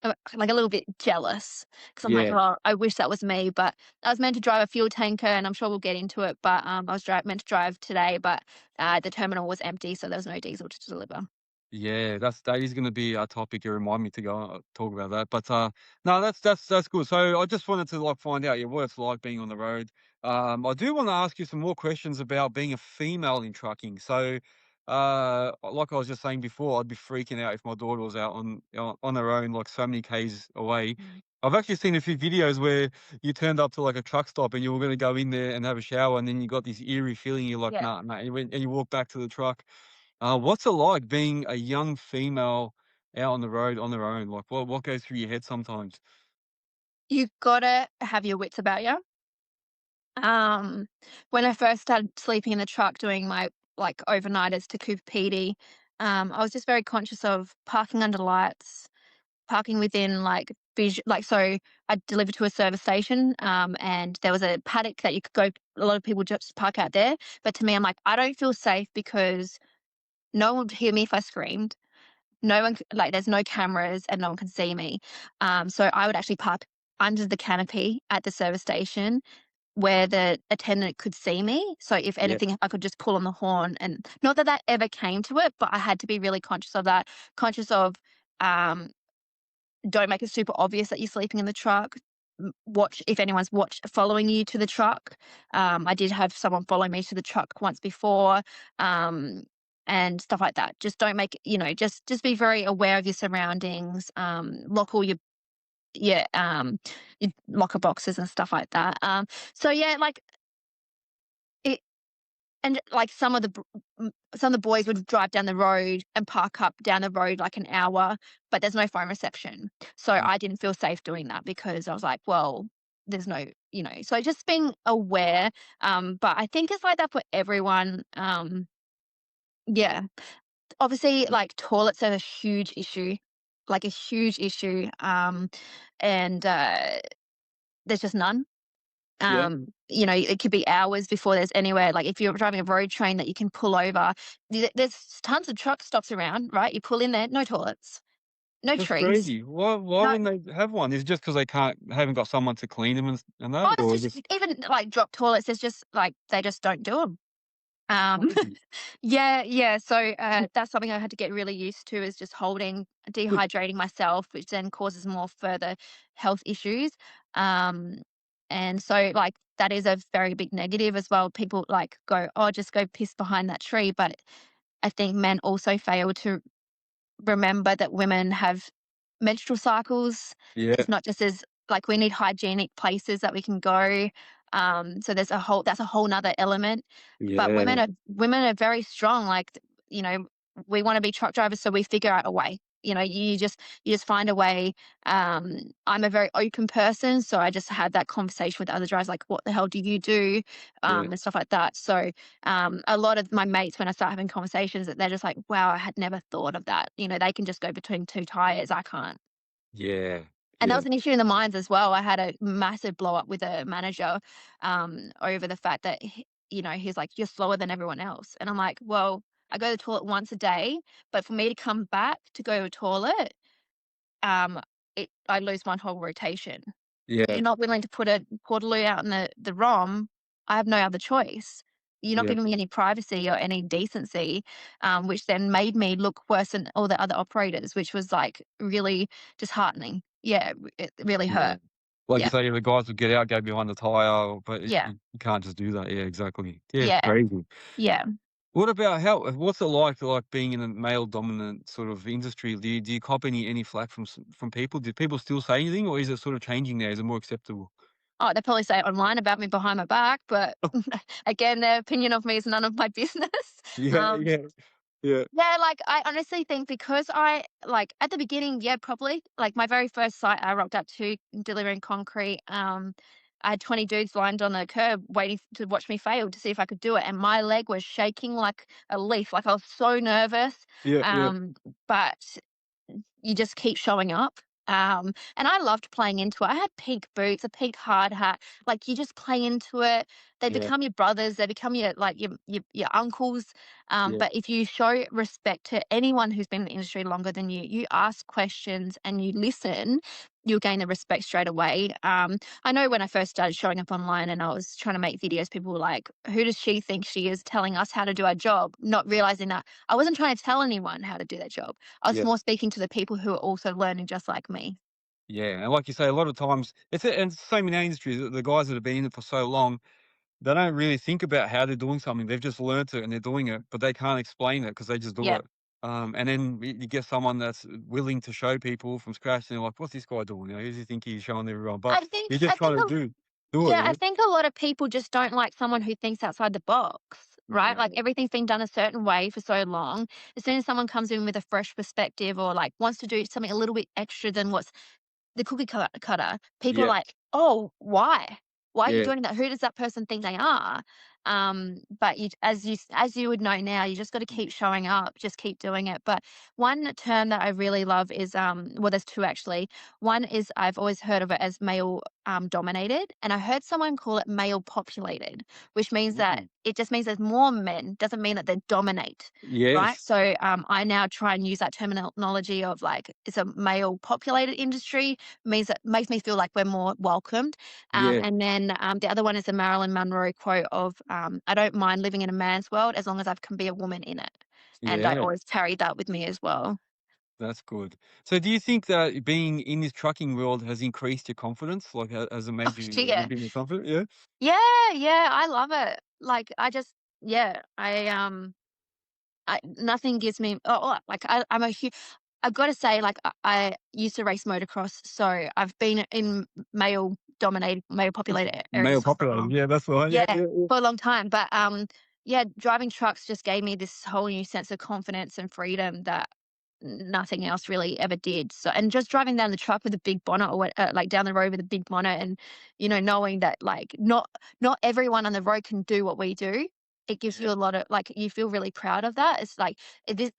a little bit jealous because I'm like, Yeah. oh, I wish that was me. But I was meant to drive a fuel tanker, and I'm sure we'll get into it. But I was meant to drive today, but the terminal was empty, so there was no diesel to deliver. Yeah, that is going to be a topic. You remind me to go talk about that. But no, that's good. So I just wanted to like find out what it's like being on the road. I do want to ask you some more questions about being a female in trucking. So, like I was just saying before, I'd be freaking out if my daughter was out on her own, like so many k's away. Mm. I've actually seen a few videos where you turned up to like a truck stop and you were going to go in there and have a shower, and then you got this eerie feeling. You're like, Yeah. nah, nah. You went and you walk back to the truck. What's it like being a young female out on the road on their own? Like, what goes through your head sometimes? You gotta have your wits about you. When I first started sleeping in the truck doing my like overnighters to Cooper Pedy. I was just very conscious of parking under lights, parking within so I delivered to a service station, and there was a paddock that you could go. A lot of people just park out there, but to me, I'm like, I don't feel safe because no one would hear me if I screamed. No one like there's no cameras and no one can see me. So I would actually park under the canopy at the service station where the attendant could see me. So if Yeah. anything, I could just pull on the horn, and not that that ever came to it, but I had to be really conscious of that, conscious of um, don't make it super obvious that you're sleeping in the truck. Watch if anyone's following you to the truck. I did have someone follow me to the truck once before, and stuff like that. Just don't make just be very aware of your surroundings. Lock all your locker boxes and stuff like that. So yeah, like it, and like some of the boys would drive down the road and park up down the road like an hour, but there's no phone reception. So Mm. I didn't feel safe doing that because I was like, well, there's no, so just being aware. But I think it's like that for everyone. Yeah. Obviously, like toilets are a huge issue, like a huge issue. And there's just none. Yeah. It could be hours before there's anywhere. Like if you're driving a road train that you can pull over, there's tons of truck stops around, right? You pull in there, no toilets, no That's trees, crazy. Why no. wouldn't they have one? Is it just because haven't got someone to clean them and Oh, that, there's or just just even like drop toilets. There's just like they just don't do them. Um, crazy? yeah, yeah. So that's something I had to get really used to is just dehydrating myself, which then causes more further health issues. Um, and so like that is a very big negative as well. People like go, oh, just go piss behind that tree. But I think men also fail to remember that women have menstrual cycles. Yeah. It's not just as like we need hygienic places that we can go. So that's a whole nother element. But Yeah. women are very strong. Like we want to be truck drivers, so we figure out a way. You just find a way. I'm a very open person, so I just had that conversation with other drivers, like, what the hell do you do, Yeah. and stuff like that. So a lot of my mates, when I start having conversations, they're just like, wow, I had never thought of that. They can just go between two tires. I can't. Yeah. And that Yeah. was an issue in the mines as well. I had a massive blow up with a manager over the fact that he's like, you're slower than everyone else, and I'm like, well, I go to the toilet once a day, but for me to come back to go to the toilet, um, I lose my whole rotation. Yeah. You're not willing to put a portaloo out in the ROM. I have no other choice. You're not Yeah. giving me any privacy or any decency, which then made me look worse than all the other operators, which was like really disheartening. Yeah, it really Yeah. hurt. Like you Yeah, say, the guys would get out, go behind the tyre, but yeah, you can't just do that. Yeah, exactly. Yeah, it's yeah, crazy. yeah. What about what's it like being in a male dominant sort of industry? Do you cop any flack from people? Do people still say anything, or is it sort of changing now? Is it more acceptable? Oh, they probably say it online about me behind my back, but again, their opinion of me is none of my business. Yeah, Um, yeah, yeah, Yeah, like, I honestly think because at the beginning, yeah, probably. Like, my very first site I rocked up to delivering concrete, I had 20 dudes lined on the curb waiting to watch me fail to see if I could do it, and my leg was shaking like a leaf. Like, I was so nervous, yeah, yeah, but you just keep showing up. And I loved playing into it. I had pink boots, a pink hard hat. Like you just play into it. They yeah, become your brothers. They become your uncles. yeah, But if you show respect to anyone who's been in the industry longer than you, you ask questions and you listen, you'll gain the respect straight away. I know when I first started showing up online and I was trying to make videos, people were like, "Who does she think she is telling us how to do our job?" Not realizing that I wasn't trying to tell anyone how to do their job. I was yeah. more speaking to the people who are also learning just like me. Yeah, and like you say, a lot of times and it's the same in our industry. The guys that have been in it for so long, they don't really think about how they're doing something. They've just learnt it and they're doing it, but they can't explain it because they just do Yeah. it. And then you get someone that's willing to show people from scratch, and they're like, "What's this guy doing? Who does he think he's showing everyone?" But I think you're just I trying think to a do it, Yeah, you I know? think a lot of people just don't like someone who thinks outside the box, right? Yeah, Like everything's been done a certain way for so long. As soon as someone comes in with a fresh perspective or like wants to do something a little bit extra than what's the cutter, people are yeah, like, "Oh, why? Why are you yeah, doing that? Who does that person think they are?" But as you would know now, you just got to keep showing up, just keep doing it. But one term that I really love is well, there's two actually. One is I've always heard of it as male dominated, and I heard someone call it male populated, which means that Mm. it just means there's more men. Doesn't mean that they dominate, right? Yes. So I now try and use that terminology of like it's a male populated industry, means that makes me feel like we're more welcomed. Yeah. And then the other one is the Marilyn Monroe quote of I don't mind living in a man's world as long as I can be a woman in it. And I Yeah. always carry that with me as well. That's good. So do you think that being in this trucking world has increased your confidence? Like, has it Oh, made you a yeah. bit more confident? Yeah. Yeah, yeah, I love it. Like I just yeah, nothing gives me like I'm a huge I've got to say, like, I used to race motocross, so I've been in male populated Male areas populated. Yeah, that's right. Yeah, yeah, yeah, yeah. for a long time, but, yeah, driving trucks just gave me this whole new sense of confidence and freedom that nothing else really ever did, so and just driving down the truck with a big bonnet or like, down the road with a big bonnet and, knowing that, like, not everyone on the road can do what we do, it gives Yeah. you a lot of like, you feel really proud of that, it's like, this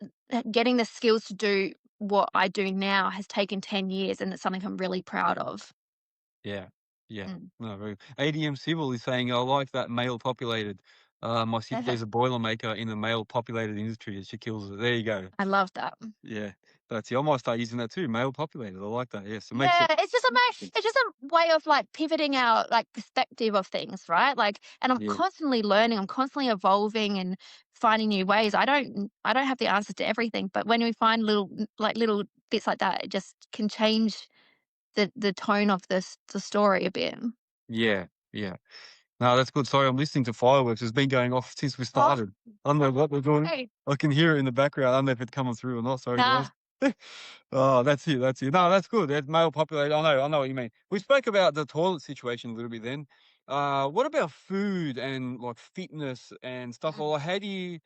getting the skills to do what I do now has taken 10 years, and it's something I'm really proud of. Yeah. Yeah. Mm. No, very ADM Civil is saying, "I like that male populated. My sister's a boilermaker in the male populated industry, and she kills it." There you go. I love that. Yeah. That's it. I might start using that too, male populated. I like that. Yes, it makes Yeah, it it's just a way of, like, pivoting our, like, perspective of things, right? Like and I'm yeah. constantly learning, I'm constantly evolving and finding new ways. I don't have the answers to everything, but when we find little bits like that, it just can change the tone of the story a bit. Yeah. Yeah. No, that's good. Sorry, I'm listening to fireworks. It's been going off since we Oh, started. I don't know what they're doing. hey. I can hear it in the background. I don't know if it's coming through or not. Sorry, guys. Nah. Oh, that's it. That's it. No, that's good. That's male populated. I know what you mean. We spoke about the toilet situation a little bit then. What about food and like fitness and stuff? Mm, Or how do you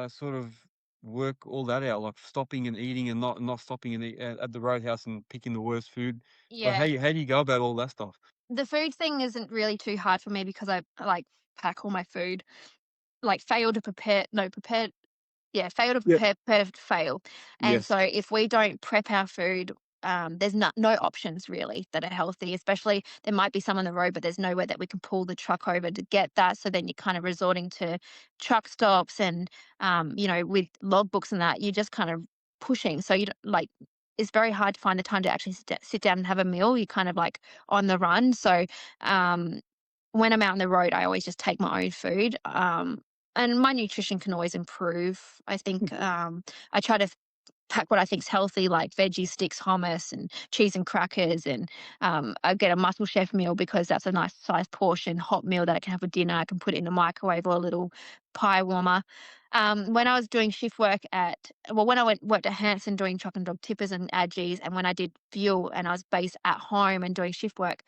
sort of work all that out? Like stopping and eating and not stopping and eat at the roadhouse and picking the worst food. Like yeah. how do you go about all that stuff? The food thing isn't really too hard for me because I, like, pack all my food, like, fail to prepare no, prepare yeah, fail to Yeah. prepare, prepare to fail. And Yes. so if we don't prep our food, there's no options really that are healthy, especially there might be some on the road, but there's nowhere that we can pull the truck over to get that. So then you're kind of resorting to truck stops and, with logbooks and that, you're just kind of pushing. So you don't, like, it's very hard to find the time to actually sit down and have a meal. You're kind of like on the run. So um, when I'm out on the road, I always just take my own food. And my nutrition can always improve. I think I try to pack what I think is healthy, like veggie sticks, hummus, and cheese and crackers. And I get a muscle chef meal because that's a nice sized portion, hot meal that I can have for dinner. I can put it in the microwave or a little pie warmer. When I was doing shift work when I worked at Hanson doing truck and dog tippers and AGs, and when I did fuel and I was based at home and doing shift work,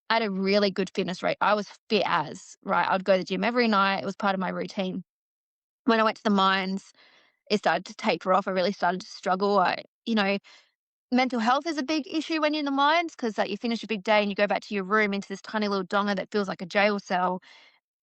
I had a really good fitness rate. I was fit as, right? I'd go to the gym every night. It was part of my routine. When I went to the mines, it started to taper off. I really started to struggle. Mental health is a big issue when you're in the mines because like you finish a big day and you go back to your room into this tiny little donga that feels like a jail cell.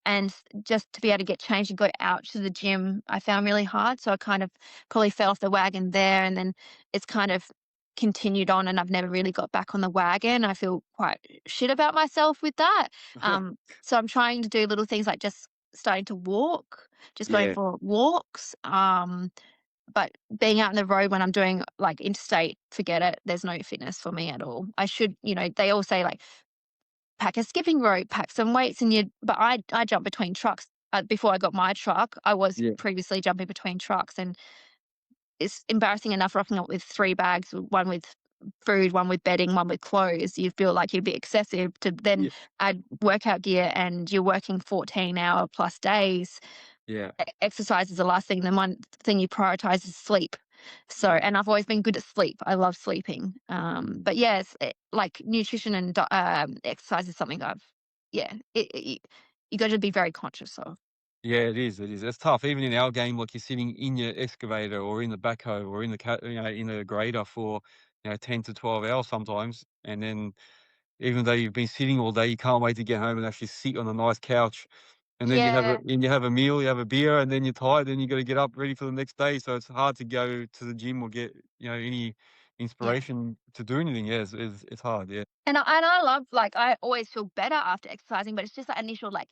And just to be able to get changed and go out to the gym, I found really hard. So I kind of probably fell off the wagon there. And then it's kind of continued on and I've never really got back on the wagon. I feel quite shit about myself with that. So I'm trying to do little things like just starting to walk, just going Yeah. for walks. But being out on the road when I'm doing like interstate, forget it. There's no fitness for me at all. I should, they all say like pack a skipping rope, pack some weights, but I jump between trucks. Before I got my truck, I was Yeah. previously jumping between trucks, and it's embarrassing enough rocking up with 3 bags, one with food, one with bedding, one with clothes. You feel like you'd be excessive to then Yeah. add workout gear, and you're working 14-hour plus days. Yeah. Exercise is the last thing. The one thing you prioritize is sleep. So, Yeah. and I've always been good at sleep. I love sleeping. But yes, like nutrition and exercise is something yeah, you got to be very conscious of. Yeah, it is. It is. It's tough. Even in our game, like you're sitting in your excavator or in the backhoe or in the in a grader for 10 to 12 hours sometimes, and then even though you've been sitting all day, you can't wait to get home and actually sit on a nice couch and then Yeah, you have a meal, you have a beer, and then you're tired, then you got to get up ready for the next day. So it's hard to go to the gym or get any yeah. inspiration to do anything. Yeah, it's hard. Yeah, And I love, like, I always feel better after exercising, but it's just that initial, like,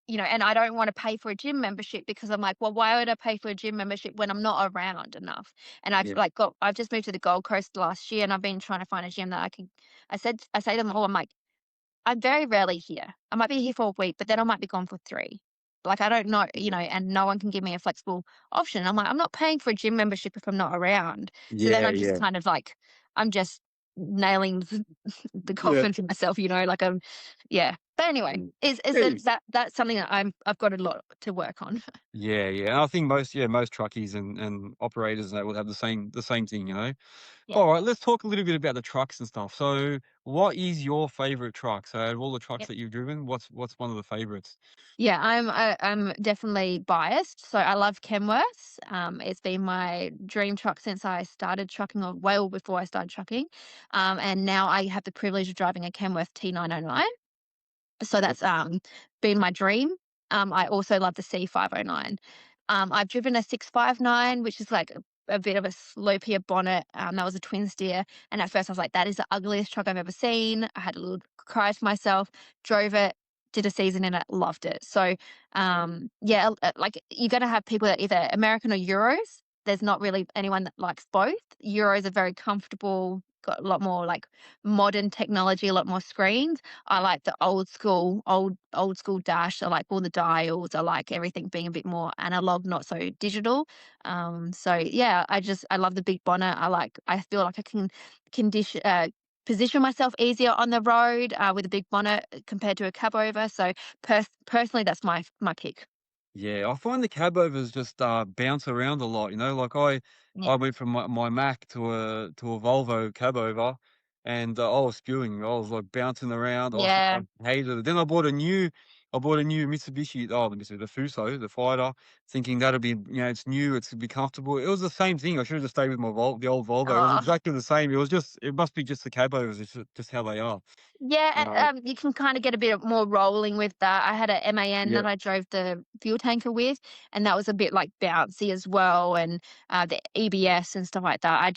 and I don't wanna pay for a gym membership because I'm like, "Well, why would I pay for a gym membership when I'm not around enough?" And yeah, I've just moved to the Gold Coast last year, and I've been trying to find a gym that I say to them all, I'm like, "I'm very rarely here. I might be here for a week, but then I might be gone for 3." Like, I don't know, and no one can give me a flexible option. I'm like, "I'm not paying for a gym membership if I'm not around." So then yeah, I'm just yeah, kind of like, I'm just nailing the yeah. coffin to myself, like, yeah. But anyway, Mm. is Yeah, that's something that I've got a lot to work on. yeah, yeah. And I think most truckies and operators and that will have the same thing. Yeah. All right, let's talk a little bit about the trucks and stuff. So, what is your favorite truck? So, out of all the trucks Yep. that you've driven, what's one of the favorites? Yeah, I'm definitely biased. So I love Kenworths. It's been my dream truck since I started trucking, or well before I started trucking. And now I have the privilege of driving a Kenworth T909. So Yep. that's been my dream. I also love the C509. I've driven a 659, which is like a bit of a sloppier bonnet. That was a twin steer, and at first I was like, "That is the ugliest truck I've ever seen." I had a little cry to myself. Drove it, did a season in it, loved it. So, yeah, like, you're gonna have people that either American or Euros. There's not really anyone that likes both. Euros are very comfortable, got a lot more like modern technology, a lot more screens. I like the old school dash. I like all the dials. I like everything being a bit more analog, not so digital. So yeah, I love the big bonnet. I feel like I can condition position myself easier on the road with a big bonnet compared to a cab over. So personally, that's my kick. Yeah, I find the cab overs just bounce around a lot. Like Yeah, I went from my Mac to a Volvo cab over, and I was spewing. I was like bouncing around. I yeah. hated it. Then I bought a new Mitsubishi. Oh, the Fuso, the Fighter, thinking that'll be it's new. It's gonna be comfortable. It was the same thing. I should have just stayed with the old Volvo. It was Oh. exactly the same. It must be just the cab overs. It's just how they are. Yeah, Uh, you can kind of get a bit more rolling with that. I had a MAN yeah, that I drove the fuel tanker with, and that was a bit like bouncy as well, and the EBS and stuff like that. I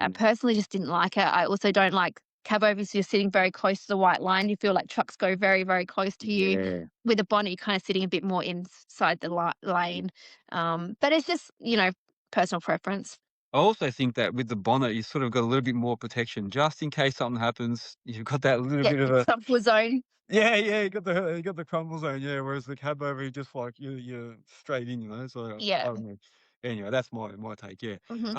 yeah, personally just didn't like it. I also don't like cab overs. You're sitting very close to the white line. You feel like trucks go very, very close to you. yeah. With a bonnet, you're kind of sitting a bit more inside the lane. But it's just personal preference. I also think that with the bonnet, you sort of got a little bit more protection just in case something happens. You've got that little Yeah, bit of the a comfort zone. yeah, yeah. You got the crumble zone, yeah. Whereas the cab over, you just like you're straight in, So I Yeah. don't know. Anyway, that's my take. Yeah, hmm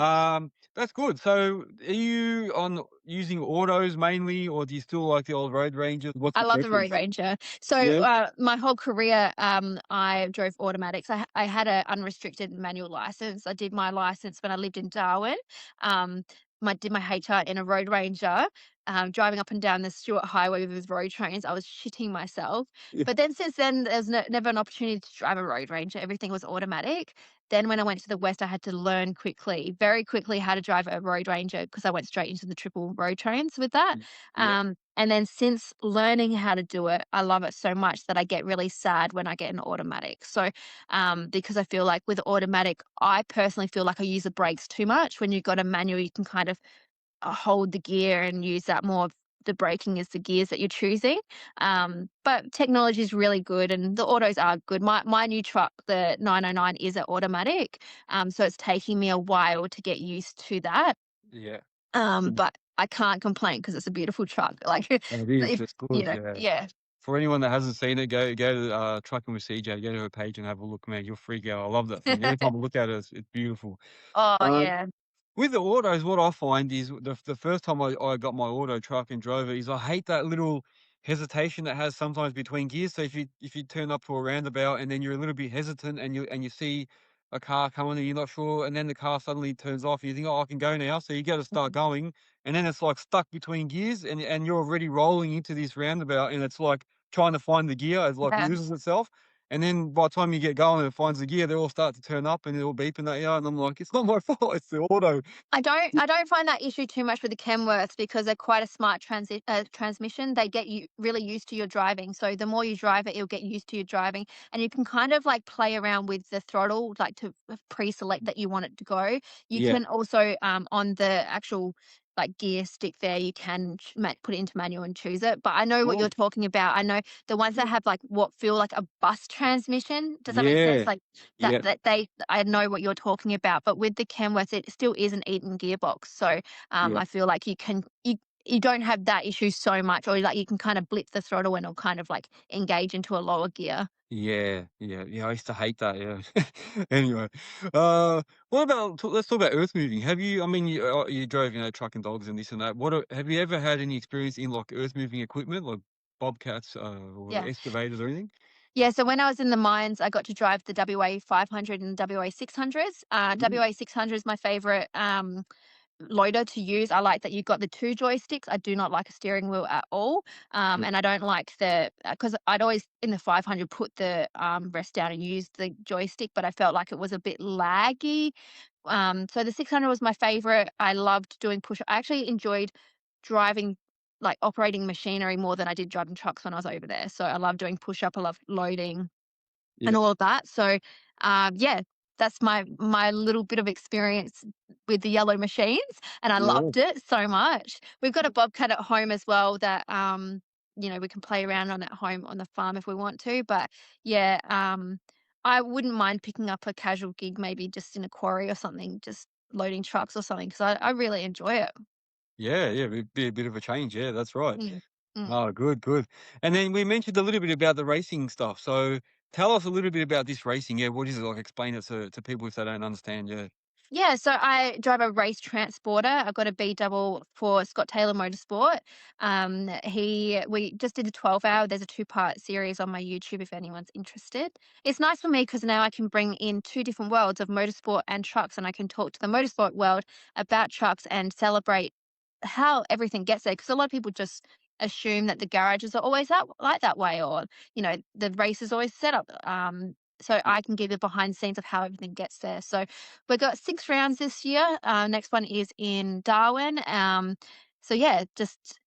that's good. So, are you on using autos mainly, or do you still like the old Road Rangers? What's I the love the Road preference? Ranger. So, Yeah. my whole career, I drove automatics. I had an unrestricted manual license. I did my license when I lived in Darwin. Um, did my HR in a Road Ranger, driving up and down the Stuart Highway with road trains. I was shitting myself. Yeah. But then since then, there's never an opportunity to drive a Road Ranger. Everything was automatic. Then when I went to the West, I had to learn very quickly how to drive a Road Ranger because I went straight into the triple road trains with that. Yeah. And then since learning how to do it, I love it so much that I get really sad when I get an automatic. So, because I feel like with automatic, I personally feel like I use the brakes too much. When you've got a manual, you can kind of hold the gear and use that more of the braking as the gears that you're choosing. But technology is really good and the autos are good. My new truck, the 909, is an automatic. So it's taking me a while to get used to that. Yeah. But I can't complain because it's a beautiful truck. Like, And it is. if It's good. Yeah. yeah. For anyone that hasn't seen it, go to Trucking with CJ, go to her page and have a look, man. You'll freak out. I love that thing. Every time I look at it, it's beautiful. Oh, Um, yeah. with the autos, what I find is the first time I got my auto truck and drove it is I hate that little hesitation that has sometimes between gears. So if you turn up to a roundabout and then you're a little bit hesitant and you see a car coming and you're not sure, and then the car suddenly turns off and you think, oh, I can go now. So you got to start going, and then it's like stuck between gears, and you're already rolling into this roundabout, and it's like trying to find the gear, it like Yeah. loses itself. And then by the time you get going and it finds the gear, they all start to turn up and they're all beeping at you. And I'm like, it's not my fault. It's the auto. I don't find that issue too much with the Kenworths because they're quite a smart transmission. They get you really used to your driving. So the more you drive it, you'll get used to your driving, and you can kind of like play around with the throttle, like to pre-select that you want it to go. You Yeah. can also on the actual like gear stick there, you can put it into manual and choose it. But I know what you're Oh, talking about. I know the ones that have like what feel like a bus transmission. Does that make sense? yeah. Like Yeah. I know what you're talking about, but with the Kenworth, it still is an Eaton gearbox. So Yeah. I feel like you don't have that issue so much, or like you can kind of blip the throttle and it'll kind of like engage into a lower gear. Yeah, yeah, yeah. I used to hate that. Yeah. Anyway, what about? Let's talk about earth moving. Have you? I mean, you drove, truck and dogs and this and that. Have you ever had any experience in like earth moving equipment, like bobcats or Yeah. excavators or anything? Yeah, so when I was in the mines, I got to drive the WA 500 and WA 600s. Mm. WA 600 is my favorite loader to use. I like that you've got the two joysticks. I do not like a steering wheel at all. Yeah. And I don't like the, because I'd always in the 500 put the rest down and use the joystick, but I felt like it was a bit laggy. So the 600 was my favorite. I loved doing push. I actually enjoyed driving, like operating machinery more than I did driving trucks when I was over there. So I love doing push up. I love loading Yeah. and all of that. So, yeah, that's my little bit of experience with the yellow machines, and I Yeah. loved it so much. We've got a bobcat at home as well that we can play around on at home on the farm if we want to. But yeah, I wouldn't mind picking up a casual gig, maybe just in a quarry or something, just loading trucks or something, because I really enjoy it. Yeah. Yeah. It'd be a bit of a change. Yeah, that's right. Mm, mm. Oh, good, good. And then we mentioned a little bit about the racing stuff. So tell us a little bit about this racing. Yeah, what is it like? Explain it to people if they don't understand. Yeah. Yeah, so I drive a race transporter. I've got a B double for Scott Taylor Motorsport. We just did a 12-hour. There's a two-part series on my YouTube if anyone's interested. It's nice for me because now I can bring in two different worlds of motorsport and trucks, and I can talk to the motorsport world about trucks and celebrate how everything gets there. Because a lot of people just assume that the garages are always like that way, or the race is always set up. So I can give the behind the scenes of how everything gets there. So we've got 6 rounds this year. Next one is in Darwin. So yeah, just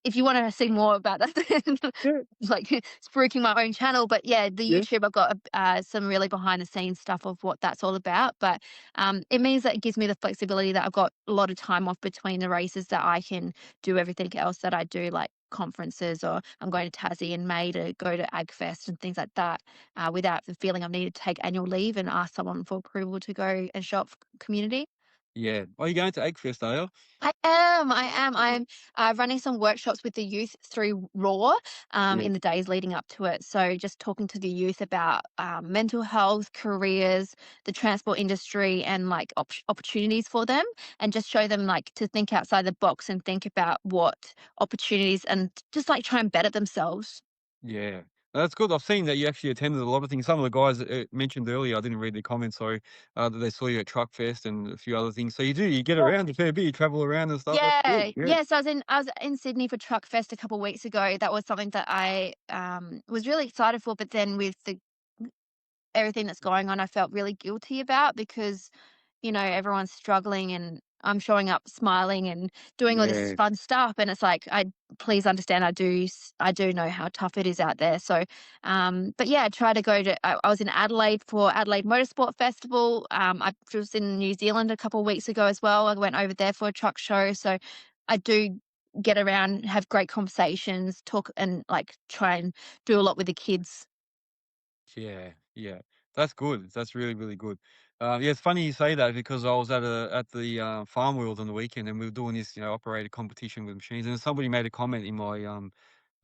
if you wanna see more about that, then Yeah. like spruiking my own channel, but yeah, the Yeah. YouTube, I've got, some really behind the scenes stuff of what that's all about, but, it means that it gives me the flexibility that I've got a lot of time off between the races that I can do everything else that I do, like conferences, or I'm going to Tassie in May to go to AgFest and things like that, without the feeling I need to take annual leave and ask someone for approval to go and show up for community. Yeah. Are you going to Eggfest, are you? I am. I'm running some workshops with the youth through RAW Yeah. in the days leading up to it. So just talking to the youth about mental health, careers, the transport industry, and like opportunities for them, and just show them like to think outside the box and think about what opportunities and just like try and better themselves. Yeah. That's good. I've seen that you actually attended a lot of things. Some of the guys mentioned earlier, I didn't read the comments, sorry, that they saw you at Truck Fest and a few other things. So you get around a fair bit, you travel around and stuff. That's good. Yeah, Yeah. yeah. So I was in Sydney for Truck Fest a couple of weeks ago. That was something that I was really excited for, but then with the everything that's going on, I felt really guilty about because, everyone's struggling and I'm showing up smiling and doing all this Yeah. fun stuff. And it's like, please understand, I do know how tough it is out there. So, but yeah, I try to I was in Adelaide for Adelaide Motorsport Festival. I was in New Zealand a couple of weeks ago as well. I went over there for a truck show. So I do get around, have great conversations, talk and like try and do a lot with the kids. Yeah, yeah, that's good. That's really, really good. Yeah, it's funny you say that because I was at the Farm World on the weekend and we were doing this, operator competition with machines, and somebody made a comment in my on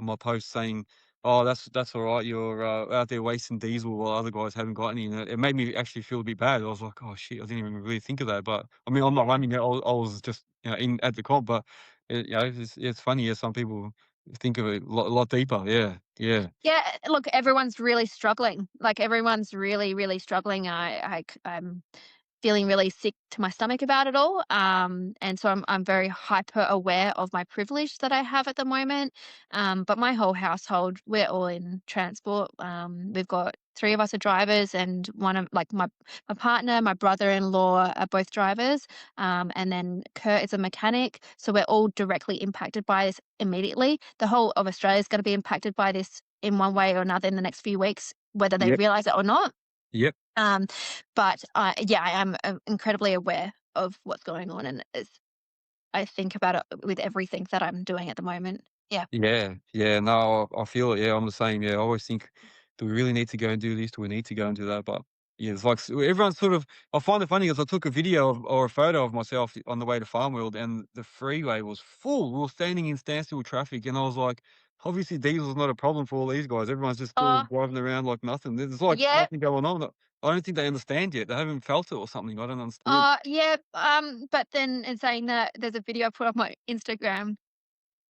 my post saying, "Oh, that's all right. You're out there wasting diesel while other guys haven't got any." And it made me actually feel a bit bad. I was like, "Oh shit, I didn't even really think of that." But I mean, I'm not running it. I was just in at the comp, but it's funny. Yeah, some people think of it a lot deeper. Yeah, yeah. Yeah, look, everyone's really struggling. Like everyone's really, really struggling. feeling really sick to my stomach about it all. And so I'm very hyper aware of my privilege that I have at the moment. But my whole household, we're all in transport. We've got three of us are drivers, and one of like my partner, my brother-in-law are both drivers. And then Kurt is a mechanic. So we're all directly impacted by this immediately. The whole of Australia is going to be impacted by this in one way or another in the next few weeks, whether they Yep. realize it or not. Yep. But yeah, I am incredibly aware of what's going on, and I think about it with everything that I'm doing at the moment. Yeah. Yeah, yeah, no, I feel it. Yeah, I'm the same. Yeah, I always think, do we really need to go and do this? Do we need to go and do that? But yeah, it's like everyone's sort of. I find it funny because I took a video or a photo of myself on the way to Farm World, and the freeway was full. We were standing in standstill traffic, and I was like, obviously diesel's not a problem for all these guys. Everyone's just still Uh, driving around like nothing. There's like yeah. nothing going on. I don't think they understand yet. They haven't felt it or something. I don't understand. Yeah. But then in saying that, there's a video I put on my Instagram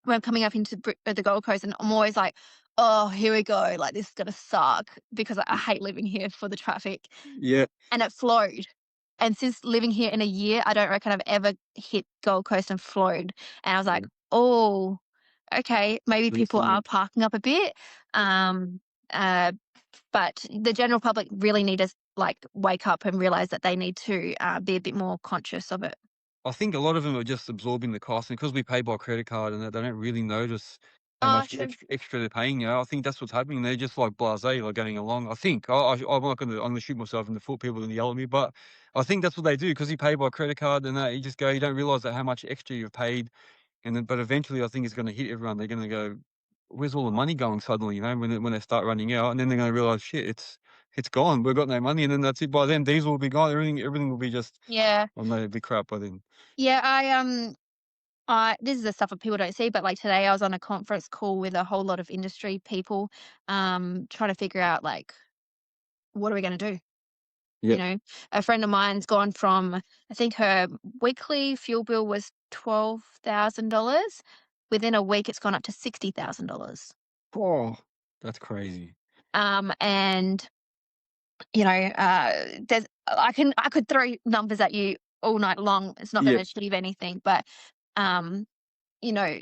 when I'm coming up into the Gold Coast, and I'm always like, oh, here we go. Like, this is gonna suck because I hate living here for the traffic. Yeah, And it flowed. And since living here in a year, I don't reckon I've ever hit Gold Coast and flowed. And I was like, yeah. oh, okay, maybe people Listen, are parking up a bit. Um, uh, but the general public really need to like wake up and realize that they need to be a bit more conscious of it. I think a lot of them are just absorbing the cost, and because we pay by credit card and that, they don't really notice how Oh, much true. extra they're paying. You know, I think that's what's happening. They're just like blasé, like going along. I think I'm not gonna shoot myself in the foot. People are gonna yell at me, but I think that's what they do because you pay by credit card and that you just go. You don't realize that how much extra you've paid, and then but eventually I think it's gonna hit everyone. They're gonna go, "Where's all the money going?" Suddenly, you know, when they start running out, and then they're gonna realize, "Shit, it's gone. We've got no money," and then that's it. By then, diesel will be gone. Everything will be just, Yeah. I know, it'll be crap by then. Yeah. This is the stuff that people don't see, but like today I was on a conference call with a whole lot of industry people, trying to figure out like, what are we going to do? You Yep. know, a friend of mine's gone from, I think her weekly fuel bill was $12,000. Within a week, it's gone up to $60,000. Oh, that's crazy. And there's I could throw numbers at you all night long. It's not going Yep. to achieve anything, but um, you know,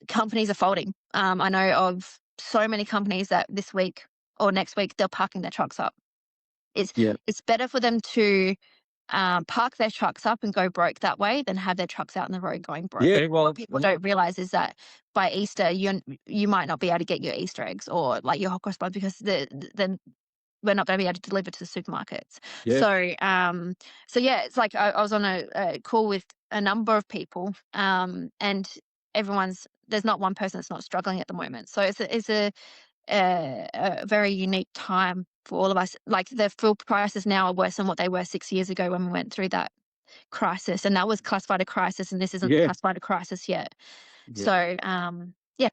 companies are folding. I know of so many companies that this week or next week they're parking their trucks up. It's Yep. it's better for them to park their trucks up and go broke that way than have their trucks out on the road going broke. Yeah, What well, people don't realize is that by Easter, you might not be able to get your Easter eggs or like your hot cross buns because the we're not going to be able to deliver to the supermarkets. yeah, So yeah, it's like I was on a call with a number of people, and there's not one person that's not struggling at the moment. So it's a very unique time for all of us. Like the fuel prices now are worse than what they were 6 years ago when we went through that crisis, and that was classified a crisis, and this isn't yeah, classified a crisis yet. yeah. So yeah,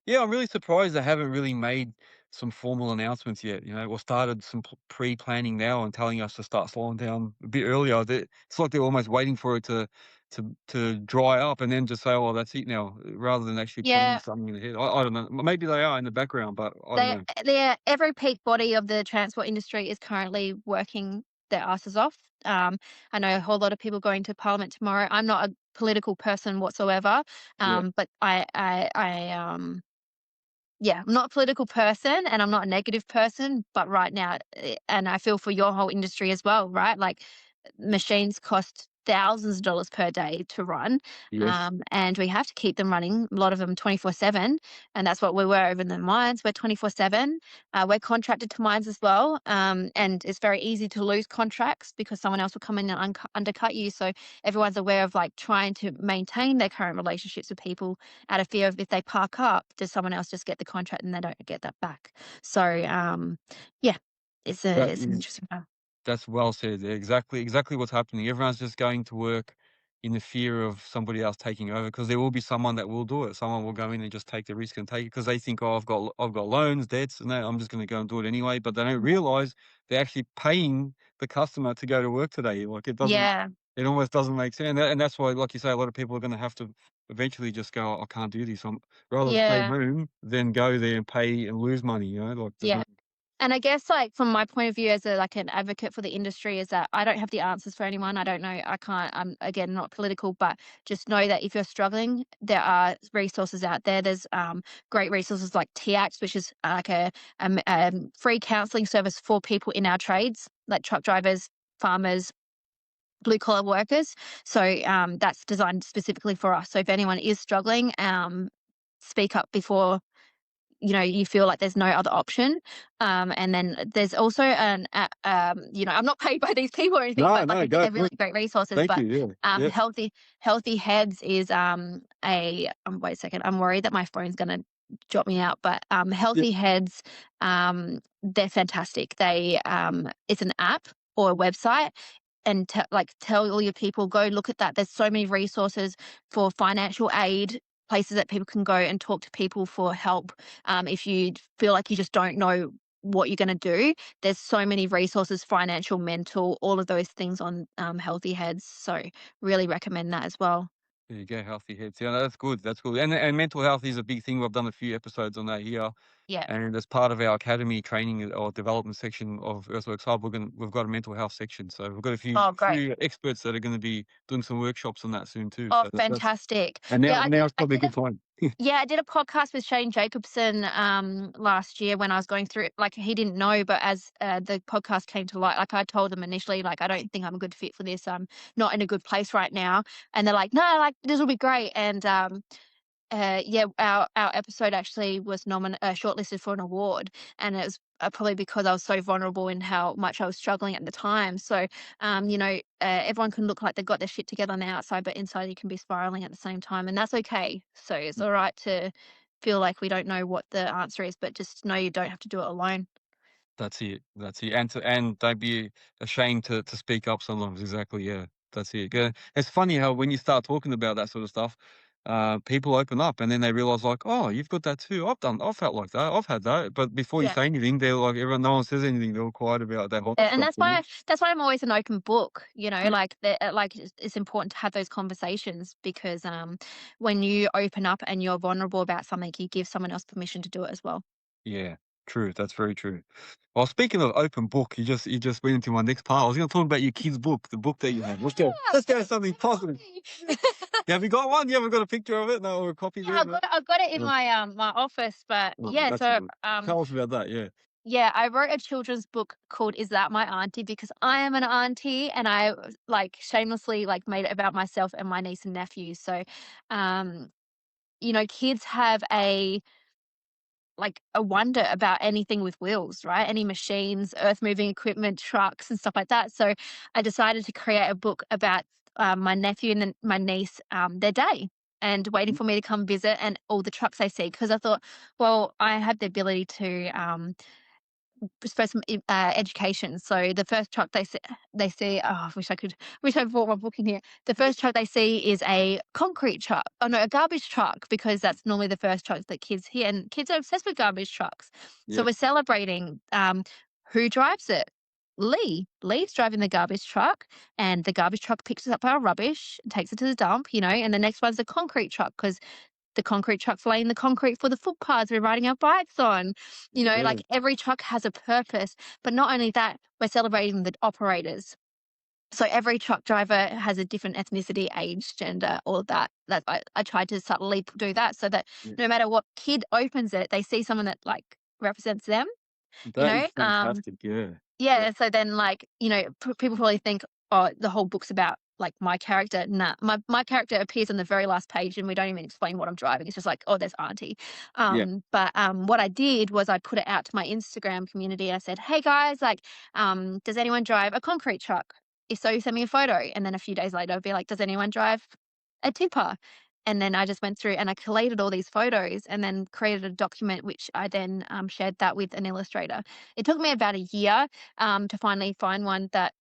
Yeah, I'm really surprised they haven't really made some formal announcements yet, you know, or started some pre-planning now and telling us to start slowing down a bit earlier. It's like they're almost waiting for it to dry up and then just say, "Oh, that's it now," rather than actually planning yeah. something ahead. I don't know. Maybe they are in the background, but I don't know. Every peak body of the transport industry is currently working their asses off. I know a whole lot of people going to Parliament tomorrow. I'm not a political person whatsoever, Yeah, but yeah, I'm not a political person and I'm not a negative person, but right now, and I feel for your whole industry as well, right? Like machines cost thousands of dollars per day to run, yes, and we have to keep them running. A lot of them 24/7, and that's what we were over in the mines. We're 24/7. We're contracted to mines as well, and it's very easy to lose contracts because someone else will come in and undercut you. So everyone's aware of like trying to maintain their current relationships with people out of fear of if they park up, does someone else just get the contract and they don't get that back? So yeah, that it's an is. interesting time. That's well said. Yeah, exactly what's happening. Everyone's just going to work in the fear of somebody else taking over because there will be someone that will do it. Someone will go in and just take the risk and take it because they think, oh, I've got loans, debts, and that I'm just going to go and do it anyway. But they don't realize they're actually paying the customer to go to work today. Like Yeah, it almost doesn't make sense. And that's why, like you say, a lot of people are going to have to eventually just go, I can't do this. I'm rather stay yeah, home than go there and pay and lose money. You know, like there's no. yeah. And I guess, like, from my point of view as an advocate for the industry is that I don't have the answers for anyone. I don't know. I can't. I'm, again, not political, but just know that if you're struggling, there are resources out there. There's great resources like TACS, which is like a free counselling service for people in our trades, like truck drivers, farmers, blue collar workers. So that's designed specifically for us. So if anyone is struggling, speak up before you feel like there's no other option. And then there's also I'm not paid by these people or anything, No, but no, like go they're for really it. great resources. Thank But you. Yeah. healthy heads is wait a second, I'm worried that my phone's gonna drop me out. But Yeah. healthy heads, they're fantastic. They it's an app or a website. And tell all your people, go look at that. There's so many resources for financial aid, places that people can go and talk to people for help. If you feel like you just don't know what you're going to do, there's so many resources, financial, mental, all of those things on Healthy Heads. So really recommend that as well. There you go, healthy heads. Yeah, that's good. That's good. And mental health is a big thing. We've done a few episodes on that here. Yeah. And as part of our academy training or development section of Earthworks Hub, we've got a mental health section. So we've got a Oh, great. few experts that are going to be doing some workshops on that soon too. Oh, So fantastic. and Yeah, now it's probably a good time. Yeah, I did a podcast with Shane Jacobson last year when I was going through it. Like, he didn't know, but as the podcast came to light, like, I told them initially, like, I don't think I'm a good fit for this. I'm not in a good place right now. And they're like, no, like, this will be great. And yeah, our episode actually was shortlisted for an award, and it was probably because I was so vulnerable in how much I was struggling at the time. So, everyone can look like they've got their shit together on the outside, but inside you can be spiraling at the same time, and that's okay. So it's all right to feel like we don't know what the answer is, but just know you don't have to do it alone. That's it. That's it. And don't be ashamed to speak up sometimes. Exactly. Yeah. That's it. Yeah. It's funny how when you start talking about that sort of stuff, people open up and then they realize like, oh, you've got that too. I've felt like that. I've had that. But before you Yeah. say anything, they're like, no one says anything. They're all quiet about that whole And stuff. that's why I'm always an open book. Like it's important to have those conversations because when you open up and you're vulnerable about something, you give someone else permission to do it as well. Yeah. True. That's very true. Well, speaking of open book, you just went into my next part. I was going to talk about your kid's book, the book that you have. Let's go something positive. Have you got one? You haven't got a picture of it? No, or a copy? Yeah, I've got it in Oh. my office, but yeah. That's So good. Tell us about that. Yeah. yeah, I wrote a children's book called "Is That My Auntie?" because I am an auntie, and I like shamelessly like made it about myself and my niece and nephew. So, um, kids have a wonder about anything with wheels, right? Any machines, earth moving equipment, trucks, and stuff like that. So I decided to create a book about my nephew and then my niece, their day, and waiting for me to come visit and all the trucks they see. Because I thought, well, I have the ability to for some education. So the first truck they see. Oh, I wish I brought my book in here. The first truck they see is a concrete truck. Oh no, a garbage truck, because that's normally the first truck that kids hear, and kids are obsessed with garbage trucks. So Yep. we're celebrating. Who drives it? Lee. Lee's driving the garbage truck, and the garbage truck picks up our rubbish and takes it to the dump. And the next one's the concrete truck because the concrete truck's laying the concrete for the footpaths we're riding our bikes on. Yeah. Like every truck has a purpose. But not only that, we're celebrating the operators. So every truck driver has a different ethnicity, age, gender, all of that. I tried to subtly do that so that no matter what kid opens it, they see someone that like represents them. That is fantastic. Yeah. Yeah, so then, people probably think, oh, the whole book's about, like, my character. Nah, my character appears on the very last page, and we don't even explain what I'm driving. It's just like, oh, there's Auntie. Yeah. But what I did was I put it out to my Instagram community. I said, hey, guys, like, does anyone drive a concrete truck? If so, send me a photo. And then a few days later, I'd be like, does anyone drive a tipper? And then I just went through and I collated all these photos and then created a document, which I then shared that with an illustrator. It took me about a year to finally find one that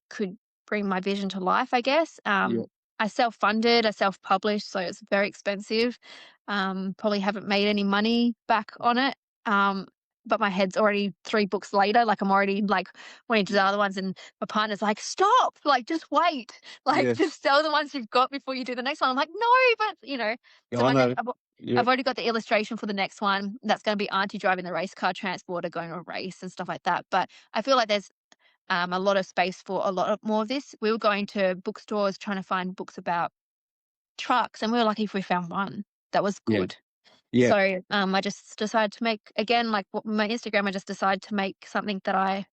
could bring my vision to life, I guess. Yeah. I self-funded, I self-published, so it's very expensive. Probably haven't made any money back on it. But my head's already 3 books later. Like, I'm already like wanting to do the other ones, and my partner's like, "Stop! Like, just wait! Like, Yeah. just sell the ones you've got before you do the next one." I'm like, "No, but Yeah, So I my know. Yep. I've already got the illustration for the next one. That's going to be auntie driving the race car transporter going to a race and stuff like that. But I feel like there's a lot of space for a lot of more of this. We were going to bookstores trying to find books about trucks, and we were lucky if we found one that was Yeah. good. Yeah. So I just decided to make again like my Instagram. I just decided to make something that I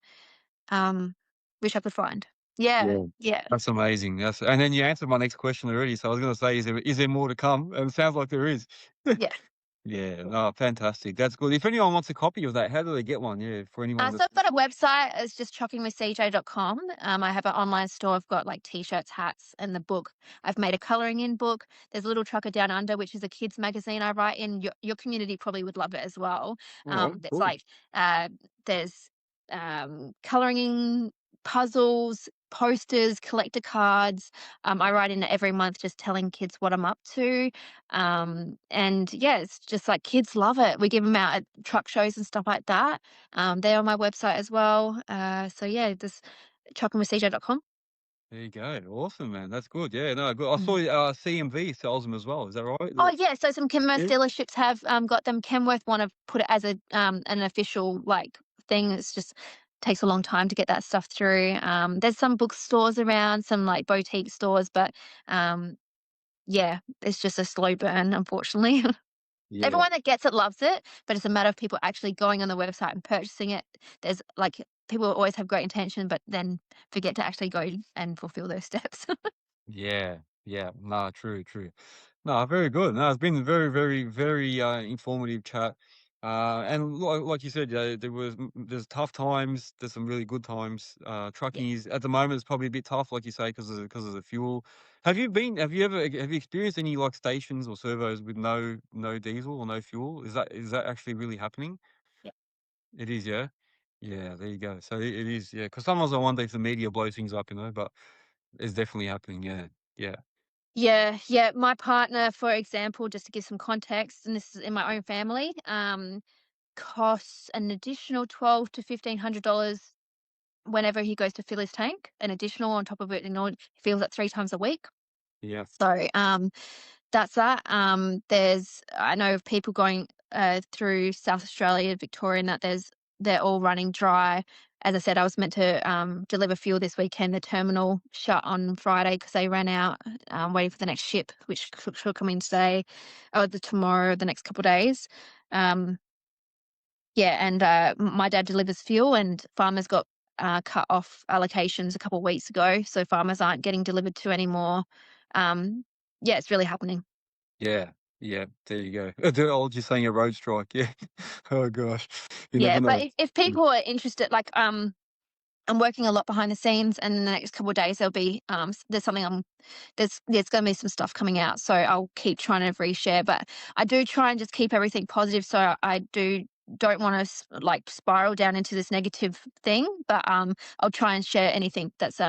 um, wish I could find. Yeah, Yeah. yeah, That's amazing. And then you answered my next question already. So I was going to say, is there more to come? And it sounds like there is. yeah. Yeah. No, fantastic. That's good. If anyone wants a copy of that, how do they get one? Yeah. For anyone So that's I've got a website. It's just chuckingwithcj.com. I have an online store. I've got like t-shirts, hats, and the book. I've made a colouring in book. There's a Little Trucker Down Under, which is a kids magazine I write in. Your community probably would love it as well. all right. There's Cool. like there's colouring in puzzles, posters, collector cards. I write in every month just telling kids what I'm up to. And yeah, it's just like kids love it. We give them out at truck shows and stuff like that. They're on my website as well. So yeah, just chuckingwithcj.com. There you go. Awesome, man. That's good. Yeah. No, good. I Mm. saw CMV sells them as well. Is that right? Oh yeah, so some Kenworth Yeah. dealerships have got them. Kenworth want to put it as a an official like thing. It's just takes a long time to get that stuff through. There's some bookstores around, some like boutique stores, but um, yeah, it's just a slow burn, unfortunately. Yeah. Everyone that gets it loves it, but it's a matter of people actually going on the website and purchasing it. There's like people always have great intention, but then forget to actually go and fulfill those steps. Yeah. Yeah. No, true, true. No, very good. No, it's been a very, very, very informative chat. And like you said, there's tough times. There's some really good times. Yeah, Trucking is at the moment it's probably a bit tough, like you say, because of the fuel. Have you experienced any like stations or servos with no diesel or no fuel? Is that actually really happening? yeah. It is, yeah. Yeah, there you go. So it is, yeah. Because sometimes I wonder if the media blows things up, but it's definitely happening. Yeah, yeah, Yeah, yeah. My partner, for example, just to give some context, and this is in my own family, costs an additional $1,200 to $1,500 whenever he goes to fill his tank, an additional on top of it. In order, he fills it 3 times a week. yeah, So that's that. I know of people going through South Australia, Victoria, and that they're all running dry. As I said, I was meant to deliver fuel this weekend. The terminal shut on Friday because they ran out, waiting for the next ship, which should come in today or tomorrow, the next couple of days. Um, yeah, and my dad delivers fuel, and farmers got cut off allocations a couple of weeks ago, so farmers aren't getting delivered to anymore. Um, yeah, it's really happening. yeah, yeah. There you go. The old just saying a road strike. Yeah. Oh gosh, you Yeah, never but know. if people are interested, like I'm working a lot behind the scenes, and in the next couple of days there'll be there's something there's going to be some stuff coming out, so I'll keep trying to reshare. But I do try and just keep everything positive, so I don't want to like spiral down into this negative thing. But I'll try and share anything that's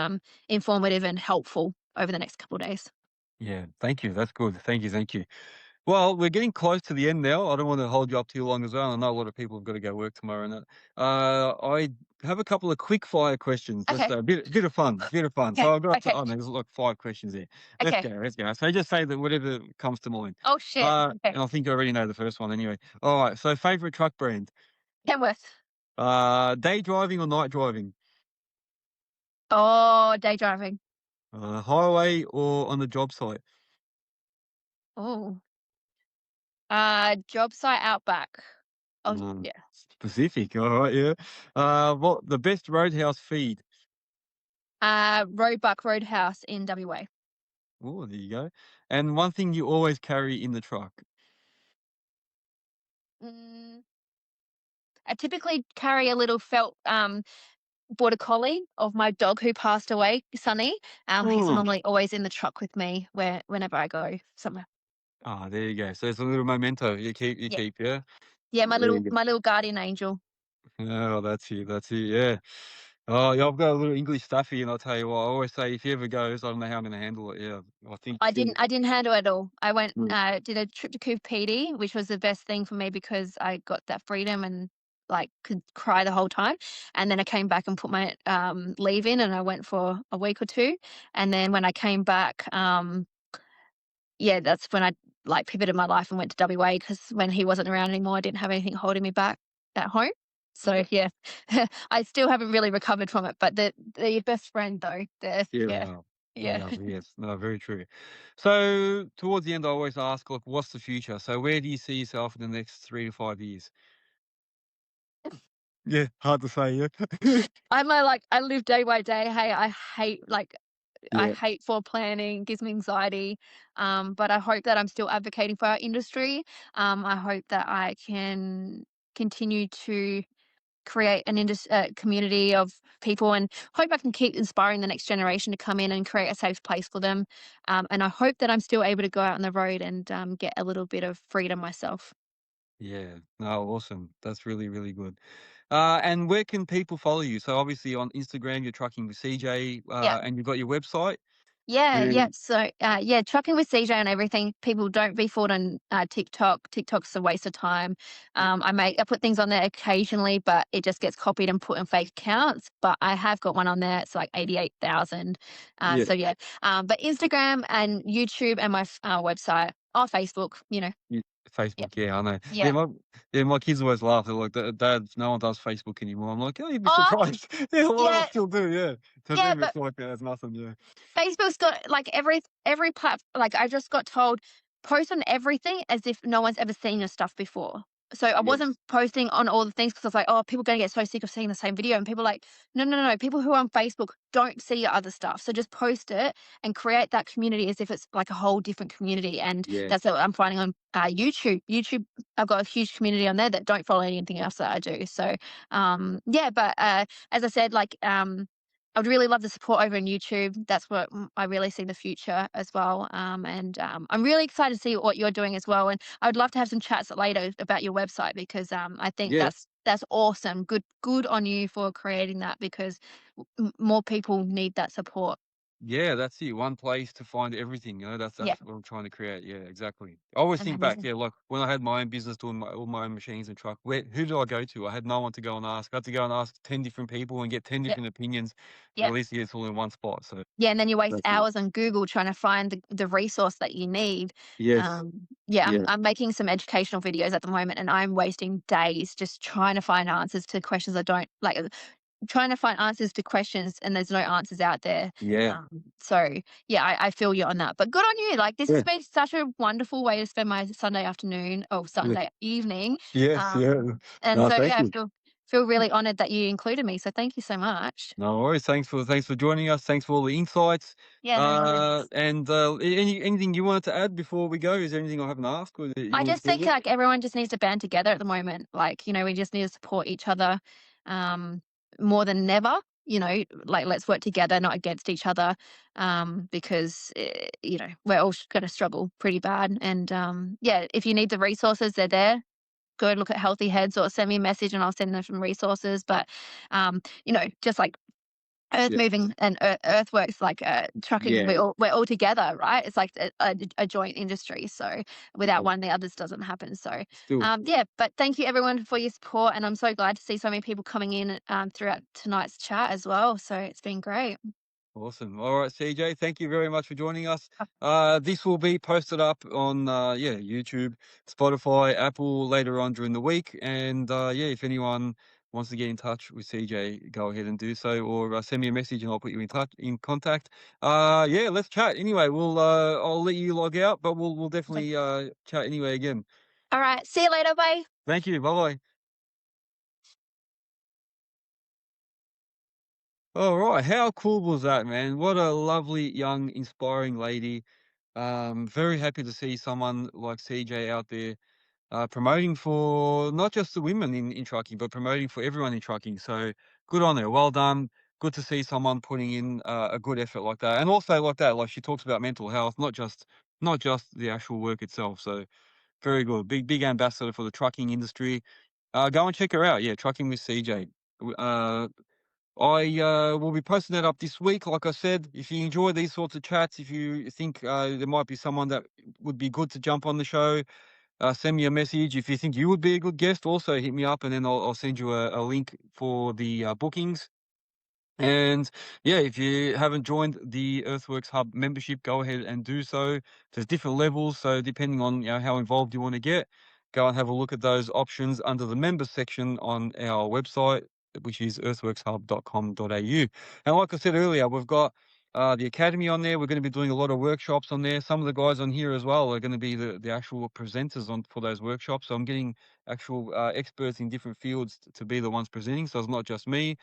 informative and helpful over the next couple of days. Yeah, thank you. That's good. Thank you, thank you. Well, we're getting close to the end now. I don't want to hold you up too long as well. I know a lot of people have got to go work tomorrow and that. I have a couple of quick fire questions. Just Okay, a bit of fun, bit of fun. okay, So I've got, okay, oh, no, there's like 5 questions there. Let's okay. go, let's go. So just say that whatever comes to mind. Oh shit. Okay. And I think I already know the first one anyway. All right. So favorite truck brand, Kenworth. day driving or night driving, Oh, day driving. highway or on the job site. Oh, job site outback. Oh Mm, yeah. specific. All right. Yeah. What the best roadhouse feed? Roebuck Roadhouse in WA. Oh, there you go. And one thing you always carry in the truck. Mm, I typically carry a little felt border collie of my dog who passed away, Sunny. He's Oh. normally always in the truck with me whenever I go somewhere. Ah, there you go. So it's a little memento you Yeah, keep, yeah? yeah, There you go. my little guardian angel. Oh, that's it, yeah. Oh, yeah, I've got a little English stuffy, and I'll tell you what, I always say if he ever goes, I don't know how I'm gonna handle it, yeah. I think, I didn't handle it at all. I went mm, did a trip to Cooper PD, which was the best thing for me because I got that freedom and like could cry the whole time. And then I came back and put my leave in, and I went for a week or two. And then when I came back, yeah, that's when I like pivoted my life and went to WA because when he wasn't around anymore, I didn't have anything holding me back at home. So yeah, I still haven't really recovered from it. But they're your best friend though. Yeah, Yeah, wow. yeah. Yeah, yes. No, very true. So towards the end, I always ask, like, what's the future? So where do you see yourself in the next 3 to 5 years? Yeah, hard to say, yeah. I live day by day. Hey, I Yeah, hate planning, gives me anxiety. But I hope that I'm still advocating for our industry. I hope that I can continue to create community of people, and hope I can keep inspiring the next generation to come in and create a safe place for them. And I hope that I'm still able to go out on the road and get a little bit of freedom myself. yeah. No, awesome. That's really, really good. And where can people follow you? So obviously on Instagram, you're trucking with CJ, Yeah. and you've got your website. Yeah, yeah. And So, yeah, trucking with CJ and everything. People don't be fooled on TikTok. TikTok's a waste of time. I put things on there occasionally, but it just gets copied and put in fake accounts. But I have got one on there. It's like 88,000. yeah, So yeah. But Instagram and YouTube and my website, or Facebook. you, Yeah, Facebook, yeah, I know. yeah. Yeah, my kids always laugh. They're like, Dad, no one does Facebook anymore. I'm like, oh, you'd be Oh, surprised. Yeah, a lot of them yeah, still do, yeah. To yeah. them, But it's like, there's nothing, yeah. Facebook's got like every like I just got told post on everything as if no one's ever seen your stuff before. So I wasn't Yes. posting on all the things because I was like, oh, people are gonna get so sick of seeing the same video. And people are like, no, no, no, no. People who are on Facebook don't see your other stuff. So just post it and create that community as if it's like a whole different community. And Yeah. that's what I'm finding on YouTube. YouTube, I've got a huge community on there that don't follow anything else that I do. So yeah, but as I said, like I would really love the support over on YouTube. That's what I really see the future as well. And I'm really excited to see what you're doing as well. And I would love to have some chats later about your website because I think Yeah. that's awesome. Good on you for creating that because more people need that support. Yeah, that's it. One place to find everything. Yeah, That's what I'm trying to create. Yeah, exactly. I always think back. amazing. Yeah, like when I had my own business doing all my own machines and truck. Who did I go to? I had no one to go and ask. I had to go and ask 10 different people and get ten Yep, different opinions. But yep. at least it's all in one spot. So Yeah, and then you waste that's it. hours on Google trying to find the resource that you need. Yes. Yeah, Yeah. I'm making some educational videos at the moment, and I'm wasting days just trying to find answers to questions I don't like. Trying to find answers to questions, and there's no answers out there. Yeah. So yeah, I feel you on that. But good on you. Like this has Yeah. been such a wonderful way to spend my Sunday afternoon or Yeah. Sunday evening. Yes. Um, Yeah. and No, so thank yeah, I you. feel really honoured that you included me. So thank you so much. No worries. Thanks for joining us. Thanks for all the insights. Yeah, no worries. And anything you wanted to add before we go? Is there anything I haven't asked or that you I want just to talk think about? like everyone just needs to band together at the moment. Like, we just need to support each other um, more than ever. Like let's work together, not against each other, because we're all going to struggle pretty bad. And yeah, if you need the resources, they're there. Go look at Healthy Heads or send me a message, and I'll send them some resources. But just like earth Yeah. moving and earthworks, like trucking, Yeah. we're all together, right? It's like a joint industry, so without Well, one the others doesn't happen. So still. yeah, but thank you everyone for your support, and I'm so glad to see so many people coming in throughout tonight's chat as well, so it's been great. Awesome. All right, CJ, thank you very much for joining us. Uh, This will be posted up on YouTube, Spotify, Apple later on during the week. And yeah, if anyone wants to get in touch with CJ, go ahead and do so, or send me a message and I'll put you in contact. Yeah, let's chat. Anyway, I'll let you log out, but we'll okay. definitely chat anyway again. All right, see you later, bye. Thank you. Bye bye. All right, how cool was that, man? What a lovely, young, inspiring lady. Very happy to see someone like CJ out there promoting for not just the women in trucking, but promoting for everyone in trucking. So good on her. Well done. Good to see someone putting in a good effort like that, and also like that, like she talks about mental health, not just the actual work itself. So very good. Big ambassador for the trucking industry. Go and check her out. Yeah, trucking with CJ. I will be posting that up this week. Like I said, if you enjoy these sorts of chats, if you think there might be someone that would be good to jump on the show, send me a message. If you think you would be a good guest, also hit me up and then I'll send you a link for the bookings. And yeah, if you haven't joined the Earthworks Hub membership, go ahead and do so. There's different levels, so depending on how involved you want to get, go and have a look at those options under the members section on our website, which is earthworkshub.com.au. And like I said earlier, we've got the academy on there. We're going to be doing a lot of workshops on there. Some of the guys on here as well are going to be the actual presenters on for those workshops. So I'm getting actual experts in different fields to be the ones presenting. So it's not just me.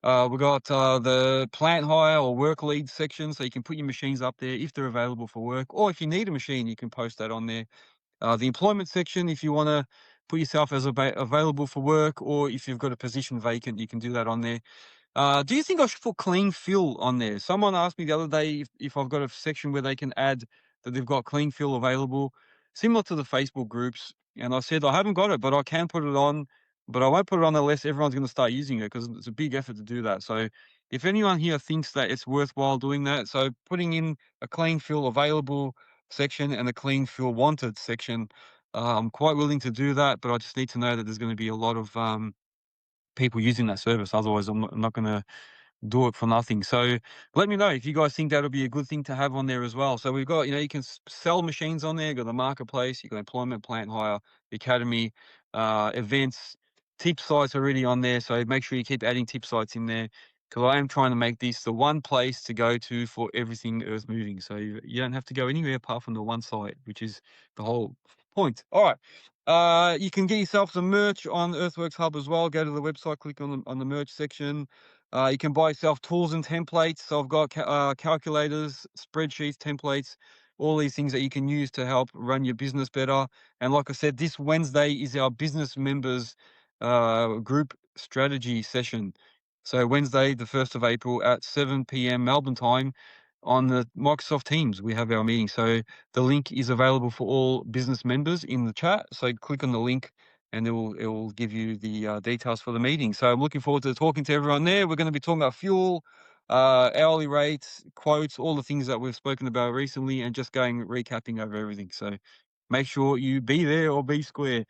We got the plant hire or work lead section, so you can put your machines up there if they're available for work, or if you need a machine, you can post that on there. The employment section, if you want to put yourself as available for work, or if you've got a position vacant, you can do that on there. Do you think I should put clean fill on there? Someone asked me the other day if I've got a section where they can add that they've got clean fill available, similar to the Facebook groups. And I said, I haven't got it, but I can put it on, but I won't put it on unless everyone's going to start using it because it's a big effort to do that. So if anyone here thinks that it's worthwhile doing that, so putting in a clean fill available section and a clean fill wanted section, I'm quite willing to do that, but I just need to know that there's going to be a lot of people using that service. Otherwise, I'm not going to do it for nothing. So let me know if you guys think that'll be a good thing to have on there as well. So we've got, you can sell machines on there. You've got the marketplace, you've got employment, plant hire, the academy, events, tip sites already on there. So make sure you keep adding tip sites in there because I am trying to make this the one place to go to for everything earth moving. So you don't have to go anywhere apart from the one site, which is the whole point. All right. You can get yourself some merch on Earthworks Hub as well. Go to the website, click on the merch section. You can buy yourself tools and templates. So I've got calculators, spreadsheets, templates, all these things that you can use to help run your business better. And like I said, this Wednesday is our business members group strategy session. So Wednesday, the 1st of April at 7 p.m. Melbourne time on the Microsoft Teams, we have our meeting. So the link is available for all business members in the chat. So click on the link and it will give you the details for the meeting. So I'm looking forward to talking to everyone there. We're going to be talking about fuel, hourly rates, quotes, all the things that we've spoken about recently, and just recapping over everything. So make sure you be there or be square.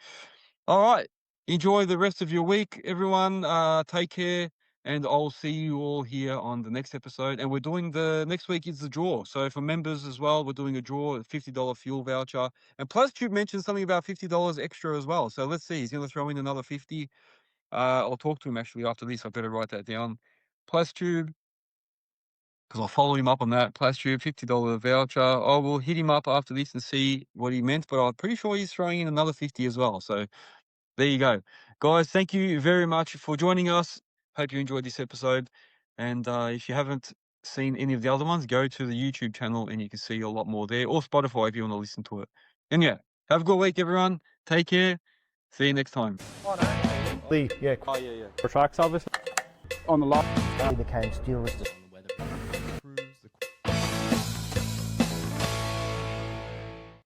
All right. Enjoy the rest of your week, everyone. Take care. And I'll see you all here on the next episode. And we're doing next week is the draw. So for members as well, we're doing a draw, a $50 fuel voucher. And PlusTube mentioned something about $50 extra as well. So let's see. He's going to throw in another 50. I'll talk to him actually after this. I better write that down. PlusTube, because I'll follow him up on that. PlusTube, $50 voucher. I will hit him up after this and see what he meant. But I'm pretty sure he's throwing in another 50 as well. So there you go. Guys, thank you very much for joining us. Hope you enjoyed this episode. And if you haven't seen any of the other ones, go to the YouTube channel and you can see a lot more there, or Spotify if you want to listen to it. And yeah, have a good week, everyone. Take care. See you next time. Yeah, For tracks, obviously. On the lot. he became steel resistant.